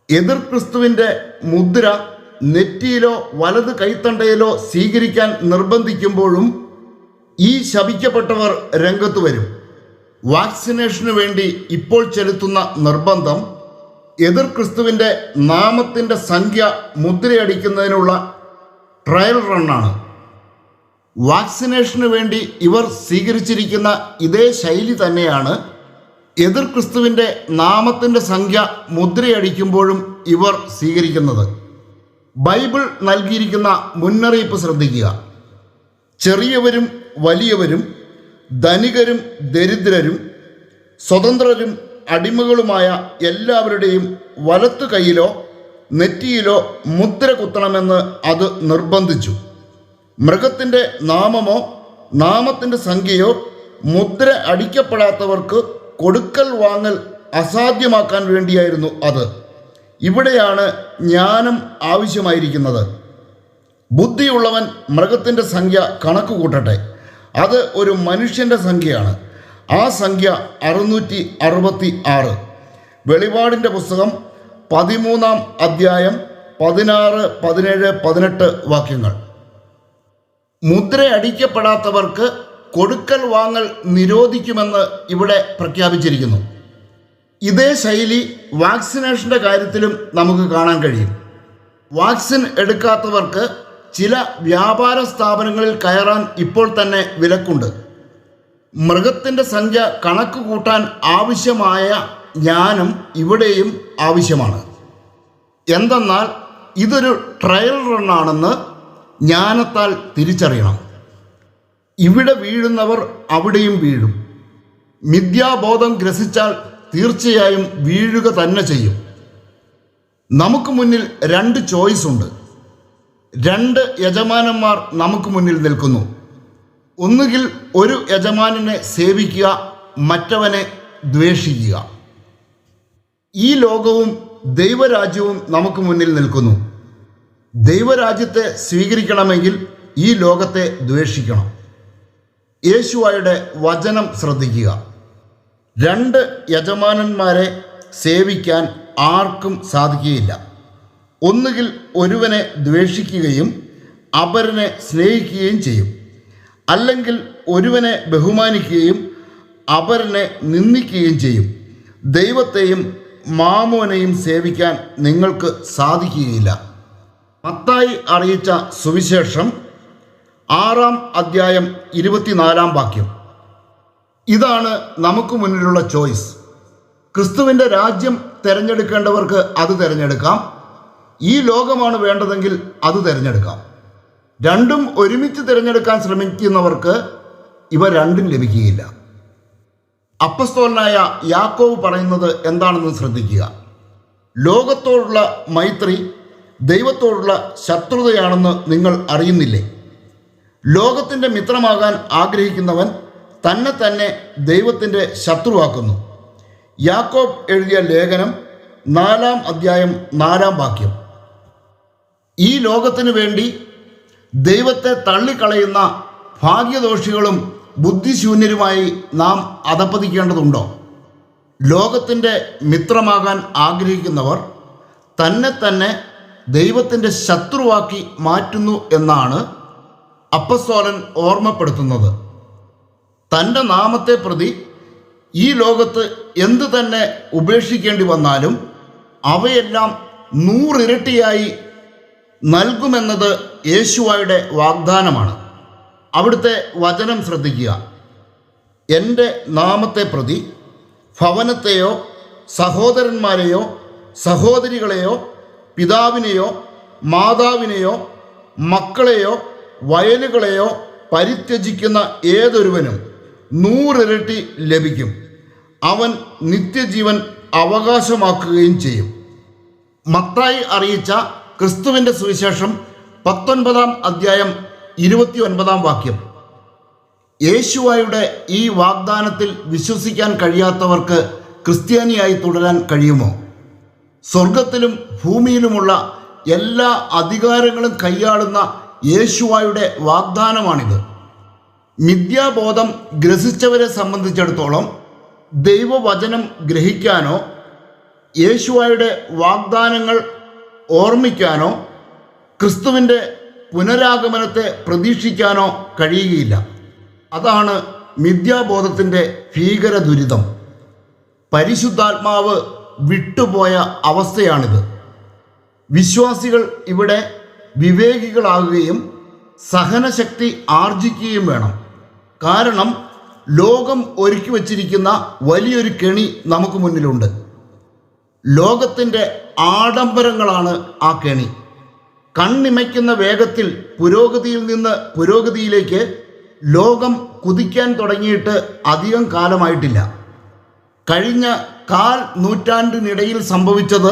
എതിർ ക്രിസ്തുവിൻ്റെ മുദ്ര നെറ്റിയിലോ വലത് കൈത്തണ്ടയിലോ സ്വീകരിക്കാൻ നിർബന്ധിക്കുമ്പോഴും ഈ ശപിക്കപ്പെട്ടവർ രംഗത്ത് വരും. വാക്സിനേഷനു വേണ്ടി ഇപ്പോൾ ചെലുത്തുന്ന നിർബന്ധം എതിർ ക്രിസ്തുവിൻ്റെ നാമത്തിൻ്റെ സംഖ്യ മുദ്രയടിക്കുന്നതിനുള്ള ട്രയൽ റണ്ണാണ്. വാക്സിനേഷനു വേണ്ടി ഇവർ സ്വീകരിച്ചിരിക്കുന്ന ഇതേ ശൈലി തന്നെയാണ് എതിർ ക്രിസ്തുവിൻ്റെ നാമത്തിൻ്റെ സംഖ്യ മുദ്രയടിക്കുമ്പോഴും ഇവർ സ്വീകരിക്കുന്നത്. ബൈബിൾ നൽകിയിരിക്കുന്ന മുന്നറിയിപ്പ് ശ്രദ്ധിക്കുക. ചെറിയവരും വലിയവരും, ധനികരും ദരിദ്രരും, സ്വതന്ത്രരും അടിമകളുമായ എല്ലാവരുടെയും വലത്തു കൈയിലോ നെറ്റിയിലോ മുദ്ര കുത്തണമെന്ന് അത് നിർബന്ധിച്ചു. മൃഗത്തിൻ്റെ നാമമോ നാമത്തിൻ്റെ സംഖ്യയോ മുദ്ര അടിക്കപ്പെടാത്തവർക്ക് കൊടുക്കൽ വാങ്ങൽ അസാധ്യമാക്കാൻ വേണ്ടിയായിരുന്നു അത്. ഇവിടെയാണ് ജ്ഞാനം ആവശ്യമായിരിക്കുന്നത്. ബുദ്ധിയുള്ളവൻ മൃഗത്തിൻ്റെ സംഖ്യ കണക്ക് കൂട്ടട്ടെ. അത് ഒരു മനുഷ്യൻ്റെ സംഖ്യയാണ്. ആ സംഖ്യ 666. വെളിപാടിൻ്റെ പുസ്തകം 13-ാം അധ്യായം 16, 17, 18 വാക്യങ്ങൾ. മുദ്ര അടിക്കപ്പെടാത്തവർക്ക് കൊടുക്കൽ വാങ്ങൽ നിരോധിക്കുമെന്ന് ഇവിടെ പ്രഖ്യാപിച്ചിരിക്കുന്നു. ഇതേ ശൈലി വാക്സിനേഷൻ്റെ കാര്യത്തിലും നമുക്ക് കാണാൻ കഴിയും. വാക്സിൻ എടുക്കാത്തവർക്ക് ചില വ്യാപാര സ്ഥാപനങ്ങളിൽ കയറാൻ ഇപ്പോൾ തന്നെ വിലക്കുണ്ട്. മൃഗത്തിൻ്റെ സംഖ്യ കണക്ക് കൂട്ടാൻ ആവശ്യമായ ജ്ഞാനം ഇവിടെയും ആവശ്യമാണ്. എന്തെന്നാൽ ഇതൊരു ട്രയൽ റണ്ണാണെന്ന് ജ്ഞാനത്താൽ തിരിച്ചറിയണം. ഇവിടെ വീഴുന്നവർ അവിടെയും വീഴും. മിഥ്യാബോധം ഗ്രസിച്ചാൽ തീർച്ചയായും വീഴുക തന്നെ ചെയ്യും. നമുക്ക് മുന്നിൽ 2 ചോയ്സ് ഉണ്ട്. 2 യജമാനന്മാർ നമുക്ക് മുന്നിൽ നിൽക്കുന്നു. ഒന്നുകിൽ ഒരു യജമാനനെ സേവിക്കുക, മറ്റവനെ ദ്വേഷിക്കുക. ഈ ലോകവും ദൈവരാജ്യവും നമുക്ക് മുന്നിൽ നിൽക്കുന്നു. ദൈവരാജ്യത്തെ സ്വീകരിക്കണമെങ്കിൽ ഈ ലോകത്തെ ദ്വേഷിക്കണം. യേശുവായുടെ വചനം ശ്രദ്ധിക്കുക. 2 യജമാനന്മാരെ സേവിക്കാൻ ആർക്കും സാധിക്കുകയില്ല. ഒന്നുകിൽ ഒരുവനെ ദ്വേഷിക്കുകയും അപരനെ സ്നേഹിക്കുകയും ചെയ്യും, അല്ലെങ്കിൽ ഒരുവനെ ബഹുമാനിക്കുകയും അപരനെ നിന്ദിക്കുകയും ചെയ്യും. ദൈവത്തെയും മാമോനെയും സേവിക്കാൻ നിങ്ങൾക്ക് സാധിക്കുകയില്ല. മത്തായി അറിയിച്ച സുവിശേഷം 6-ാം അധ്യായം 24-ാം വാക്യം. ഇതാണ് നമുക്ക് മുന്നിലുള്ള ചോയ്സ്. ക്രിസ്തുവിൻ്റെ രാജ്യം തിരഞ്ഞെടുക്കേണ്ടവർക്ക് അത് തിരഞ്ഞെടുക്കാം. ഈ ലോകമാണ് വേണ്ടതെങ്കിൽ അത് തിരഞ്ഞെടുക്കാം. രണ്ടും ഒരുമിച്ച് തിരഞ്ഞെടുക്കാൻ ശ്രമിക്കുന്നവർക്ക് ഇവ രണ്ടും ലഭിക്കുകയില്ല. അപ്പസ്തോലനായ യാക്കോബ് പറയുന്നത് എന്താണെന്ന് ശ്രദ്ധിക്കുക. ലോകത്തോടുള്ള മൈത്രി ദൈവത്തോടുള്ള ശത്രുതയാണെന്ന് നിങ്ങൾ അറിയുന്നില്ലേ? ലോകത്തിൻ്റെ മിത്രമാകാൻ ആഗ്രഹിക്കുന്നവൻ തന്നെ തന്നെ ദൈവത്തിൻ്റെ ശത്രുവാക്കുന്നു. യാക്കോബ് എഴുതിയ ലേഖനം 4-ാം അധ്യായം 4-ാം വാക്യം. ഈ ലോകത്തിനു വേണ്ടി ദൈവത്തെ തള്ളിക്കളയുന്ന ഭാഗ്യദോഷികളും ബുദ്ധിശൂന്യരുമായി നാം അധപ്പതിക്കേണ്ടതുണ്ടോ? ലോകത്തിൻ്റെ മിത്രമാകാൻ ആഗ്രഹിക്കുന്നവർ തന്നെ തന്നെ ദൈവത്തിൻ്റെ ശത്രുവാക്കി മാറ്റുന്നു എന്നാണ് അപ്പസ്തോലൻ ഓർമ്മപ്പെടുത്തുന്നത്. തൻ്റെ നാമത്തെ പ്രതി ഈ ലോകത്ത് എന്തു തന്നെ ഉപേക്ഷിക്കേണ്ടി വന്നാലും അവയെല്ലാം 100 ഇരട്ടിയായി നൽകുമെന്നത് യേശുവയുടെ വാഗ്ദാനമാണ്. അവിടുത്തെ വചനം ശ്രദ്ധിക്കുക. എൻ്റെ നാമത്തെ പ്രതി ഭവനത്തെയോ സഹോദരന്മാരെയോ സഹോദരികളെയോ പിതാവിനെയോ മാതാവിനെയോ മക്കളെയോ വയലുകളെയോ പരിത്യജിക്കുന്ന ഏതൊരുവനും 100 ഇരട്ടി ലഭിക്കും. അവൻ നിത്യജീവൻ അവകാശമാക്കുകയും ചെയ്യും. മത്തായി അറിയിച്ച ക്രിസ്തുവിൻ്റെ സുവിശേഷം 19-ാം അധ്യായം 29-ാം വാക്യം. യേശുവയുടെ ഈ വാഗ്ദാനത്തിൽ വിശ്വസിക്കാൻ കഴിയാത്തവർക്ക് ക്രിസ്ത്യാനിയായി തുടരാൻ കഴിയുമോ? സ്വർഗത്തിലും ഭൂമിയിലുമുള്ള എല്ലാ അധികാരങ്ങളും കൈയാളുന്ന യേശുവയുടെ വാഗ്ദാനമാണിത്. മിഥ്യാബോധം ഗ്രസിച്ചവരെ സംബന്ധിച്ചിടത്തോളം ദൈവവചനം ഗ്രഹിക്കാനോ യേശുവയുടെ വാഗ്ദാനങ്ങൾ ഓർമ്മിക്കാനോ ക്രിസ്തുവിൻ്റെ പുനരാഗമനത്തെ പ്രതീക്ഷിക്കാനോ കഴിയുകയില്ല. അതാണ് മിഥ്യാബോധത്തിൻ്റെ ഭീകര ദുരിതം. പരിശുദ്ധാത്മാവ് വിട്ടുപോയ അവസ്ഥയാണിത്. വിശ്വാസികൾ ഇവിടെ വിവേകികളാകുകയും സഹനശക്തി ആർജിക്കുകയും വേണം. കാരണം ലോകം ഒരുക്കി വച്ചിരിക്കുന്ന വലിയൊരു കെണി നമുക്ക് മുന്നിലുണ്ട്. ലോകത്തിൻ്റെ ആഡംബരങ്ങളാണ് ആ കെണി. കണ്ണിമയ്ക്കുന്ന വേഗത്തിൽ പുരോഗതിയിൽ നിന്ന് പുരോഗതിയിലേക്ക് ലോകം കുതിക്കാൻ തുടങ്ങിയിട്ട് അധികം കാലമായിട്ടില്ല. കഴിഞ്ഞ 1/4 നൂറ്റാണ്ടിനിടയിൽ സംഭവിച്ചത്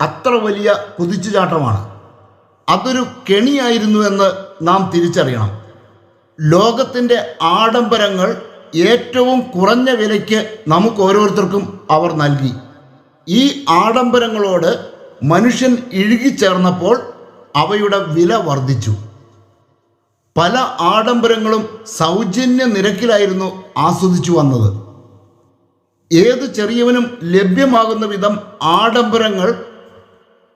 അത്ര വലിയ കുതിച്ചുചാട്ടമാണ്. അതൊരു കെണിയായിരുന്നുവെന്ന് നാം തിരിച്ചറിയണം. ലോകത്തിൻ്റെ ആഡംബരങ്ങൾ ഏറ്റവും കുറഞ്ഞ വിലയ്ക്ക് നമുക്ക് ഓരോരുത്തർക്കും അവർ നൽകി. ഈ ആഡംബരങ്ങളോട് മനുഷ്യൻ ഇഴുകിച്ചേർന്നപ്പോൾ അവയുടെ വില വർദ്ധിച്ചു. പല ആഡംബരങ്ങളും സൗജന്യ നിരക്കിലായിരുന്നു ആസ്വദിച്ചു വന്നത്. ഏത് ചെറിയവനും ലഭ്യമാകുന്ന വിധം ആഡംബരങ്ങൾ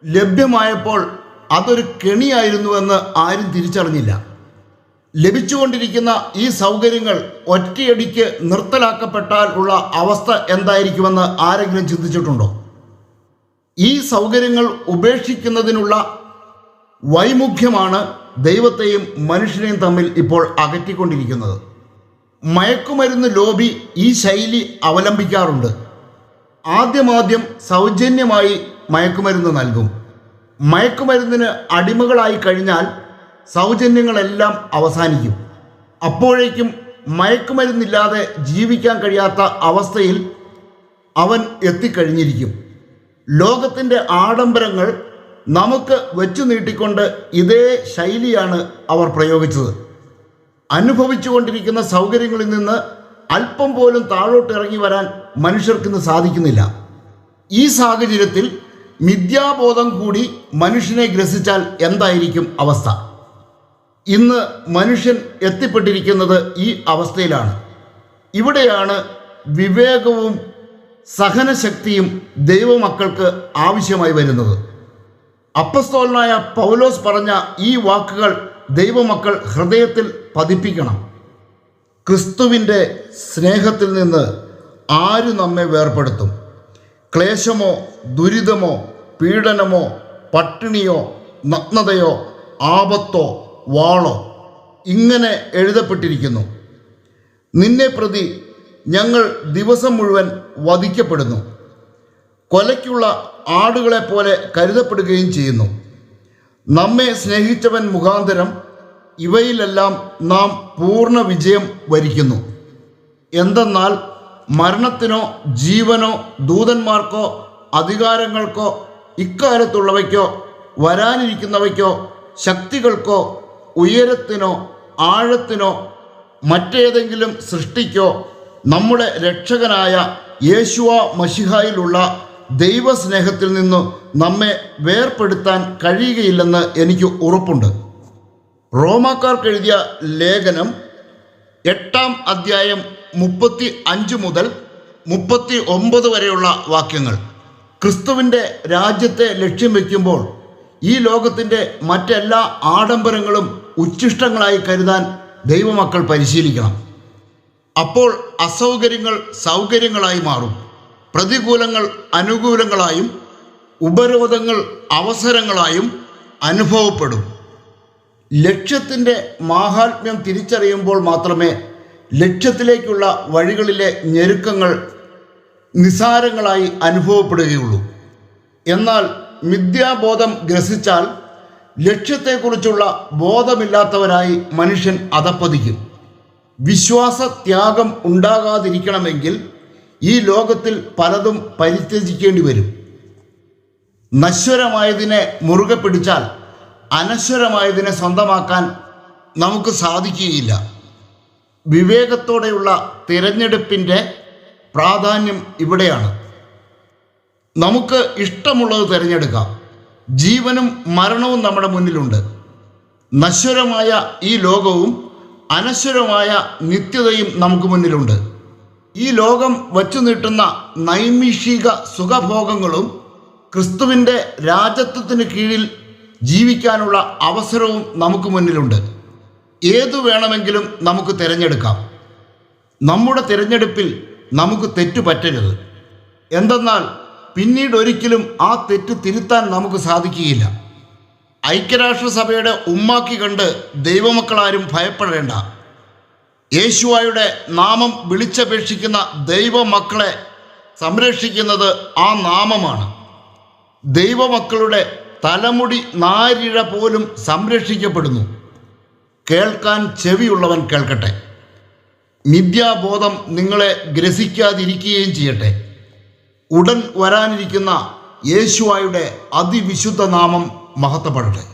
ലഭ്യമായപ്പോൾ അതൊരു കെണിയായിരുന്നുവെന്ന് ആരും തിരിച്ചറിഞ്ഞില്ല. ലഭിച്ചുകൊണ്ടിരിക്കുന്ന ഈ സൗകര്യങ്ങൾ ഒറ്റയടിക്ക് നിർത്തലാക്കപ്പെട്ടാൽ ഉള്ള അവസ്ഥ എന്തായിരിക്കുമെന്ന് ആരെങ്കിലും ചിന്തിച്ചിട്ടുണ്ടോ? ഈ സൗകര്യങ്ങൾ ഉപേക്ഷിക്കുന്നതിനുള്ള വൈമുഖ്യമാണ് ദൈവത്തെയും മനുഷ്യനെയും തമ്മിൽ ഇപ്പോൾ അകറ്റിക്കൊണ്ടിരിക്കുന്നത്. മയക്കുമരുന്ന് ലോബി ഈ ശൈലി അവലംബിക്കാറുണ്ട്. ആദ്യം സൗജന്യമായി മയക്കുമരുന്ന് നൽകും. മയക്കുമരുന്നിന് അടിമകളായി കഴിഞ്ഞാൽ സൗജന്യങ്ങളെല്ലാം അവസാനിക്കും. അപ്പോഴേക്കും മയക്കുമരുന്നില്ലാതെ ജീവിക്കാൻ കഴിയാത്ത അവസ്ഥയിൽ അവൻ എത്തിക്കഴിഞ്ഞിരിക്കും. ലോകത്തിൻ്റെ ആഡംബരങ്ങൾ നമുക്ക് വെച്ചു നീട്ടിക്കൊണ്ട് ഇതേ ശൈലിയാണ് അവർ പ്രയോഗിച്ചത്. അനുഭവിച്ചു കൊണ്ടിരിക്കുന്ന സൗകര്യങ്ങളിൽ നിന്ന് അല്പം പോലും താഴോട്ട് ഇറങ്ങി വരാൻ മനുഷ്യർക്കിന്ന് സാധിക്കുന്നില്ല. ഈ സാഹചര്യത്തിൽ മിഥ്യാബോധം കൂടി മനുഷ്യനെ ഗ്രസിച്ചാൽ എന്തായിരിക്കും അവസ്ഥ? ഇന്ന് മനുഷ്യൻ എത്തിപ്പെട്ടിരിക്കുന്നത് ഈ അവസ്ഥയിലാണ്. ഇവിടെയാണ് വിവേകവും സഹനശക്തിയും ദൈവമക്കൾക്ക് ആവശ്യമായി വരുന്നത്. അപ്പസ്തോലനായ പൗലോസ് പറഞ്ഞ ഈ വാക്കുകൾ ദൈവമക്കൾ ഹൃദയത്തിൽ പതിപ്പിക്കണം. ക്രിസ്തുവിൻ്റെ സ്നേഹത്തിൽ നിന്ന് ആര് നമ്മെ വേർപെടുത്തും? ക്ലേശമോ ദുരിതമോ പീഡനമോ പട്ടിണിയോ നഗ്നതയോ ആപത്തോ വാളോ? ഇങ്ങനെ എഴുതപ്പെട്ടിരിക്കുന്നു, നിന്നെ പ്രതി ഞങ്ങൾ ദിവസം മുഴുവൻ വധിക്കപ്പെടുന്നു, കൊലയ്ക്കുള്ള ആടുകളെപ്പോലെ കരുതപ്പെടുകയും ചെയ്യുന്നു. നമ്മെ സ്നേഹിച്ചവൻ മുഖാന്തരം ഇവയിലെല്ലാം നാം പൂർണ്ണ വിജയം വരിക്കുന്നു. എന്തെന്നാൽ മരണത്തിനോ ജീവനോ ദൂതന്മാർക്കോ അധികാരങ്ങൾക്കോ ഇക്കാലത്തുള്ളവയ്ക്കോ വരാനിരിക്കുന്നവയ്ക്കോ ശക്തികൾക്കോ ഉയരത്തിനോ ആഴത്തിനോ മറ്റേതെങ്കിലും സൃഷ്ടിക്കോ നമ്മുടെ രക്ഷകനായ യേശുവ മശിഹായിലുള്ള ദൈവസ്നേഹത്തിൽ നിന്ന് നമ്മെ വേർപെടുത്താൻ കഴിയുകയില്ലെന്ന് എനിക്ക് ഉറപ്പുണ്ട്. റോമാക്കാർക്ക് എഴുതിയ ലേഖനം 8-ാം അധ്യായം 35 മുതൽ 39 വരെയുള്ള വാക്യങ്ങൾ. ക്രിസ്തുവിൻ്റെ രാജ്യത്തെ ലക്ഷ്യം വയ്ക്കുമ്പോൾ ഈ ലോകത്തിൻ്റെ മറ്റെല്ലാ ആഡംബരങ്ങളും ഉച്ഛിഷ്ടങ്ങളായി കരുതാൻ ദൈവമക്കൾ പരിശീലിക്കണം. അപ്പോൾ അസൗകര്യങ്ങൾ സൗകര്യങ്ങളായി മാറും, പ്രതികൂലങ്ങൾ അനുകൂലങ്ങളായും ഉപരോധങ്ങൾ അവസരങ്ങളായും അനുഭവപ്പെടും. ലക്ഷ്യത്തിൻ്റെ മാഹാത്മ്യം തിരിച്ചറിയുമ്പോൾ മാത്രമേ ലക്ഷ്യത്തിലേക്കുള്ള വഴികളിലെ ഞെരുക്കങ്ങൾ നിസാരങ്ങളായി അനുഭവപ്പെടുകയുള്ളൂ. എന്നാൽ മിഥ്യാബോധം ഗ്രസിച്ചാൽ ലക്ഷ്യത്തെക്കുറിച്ചുള്ള ബോധമില്ലാത്തവരായി മനുഷ്യൻ അധപ്പതിക്കും. വിശ്വാസത്യാഗം ഉണ്ടാകാതിരിക്കണമെങ്കിൽ ഈ ലോകത്തിൽ പലതും പരിത്യജിക്കേണ്ടി വരും. നശ്വരമായതിനെ മുറുകെ പിടിച്ചാൽ അനശ്വരമായതിനെ സ്വന്തമാക്കാൻ നമുക്ക് സാധിക്കുകയില്ല. വിവേകത്തോടെയുള്ള തിരഞ്ഞെടുപ്പിൻ്റെ പ്രാധാന്യം ഇവിടെയാണ്. നമുക്ക് ഇഷ്ടമുള്ളത് തിരഞ്ഞെടുക്കാം. ജീവനും മരണവും നമ്മുടെ മുന്നിലുണ്ട്. നശ്വരമായ ഈ ലോകവും അനശ്വരമായ നിത്യതയും നമുക്ക് മുന്നിലുണ്ട്. ഈ ലോകം വച്ചു നീട്ടുന്ന നൈമിഷിക സുഖഭോഗങ്ങളും ക്രിസ്തുവിൻ്റെ രാജത്വത്തിന് കീഴിൽ ജീവിക്കാനുള്ള അവസരവും നമുക്ക് മുന്നിലുണ്ട്. ഏതു വേണമെങ്കിലും നമുക്ക് തിരഞ്ഞെടുക്കാം. നമ്മുടെ തിരഞ്ഞെടുപ്പിൽ നമുക്ക് തെറ്റു പറ്റരുത്. എന്തെന്നാൽ പിന്നീട് ഒരിക്കലും ആ തെറ്റ് തിരുത്താൻ നമുക്ക് സാധിക്കുകയില്ല. ഐക്യരാഷ്ട്രസഭയുടെ ഉമ്മാക്കി കണ്ട് ദൈവമക്കളാരും ഭയപ്പെടേണ്ട. യേശുവായുടെ നാമം വിളിച്ചപേക്ഷിക്കുന്ന ദൈവമക്കളെ സംരക്ഷിക്കുന്നത് ആ നാമമാണ്. ദൈവമക്കളുടെ തലമുടി നാരിഴ പോലും സംരക്ഷിക്കപ്പെടുന്നു. കേൾക്കാൻ ചെവിയുള്ളവൻ കേൾക്കട്ടെ. മിഥ്യാബോധം നിങ്ങളെ ഗ്രസിക്കാതിരിക്കുകയും ചെയ്യട്ടെ. ഉടൻ വരാനിരിക്കുന്ന യേശുവായുടെ അതിവിശുദ്ധ നാമം മഹത്വപ്പെടട്ടെ.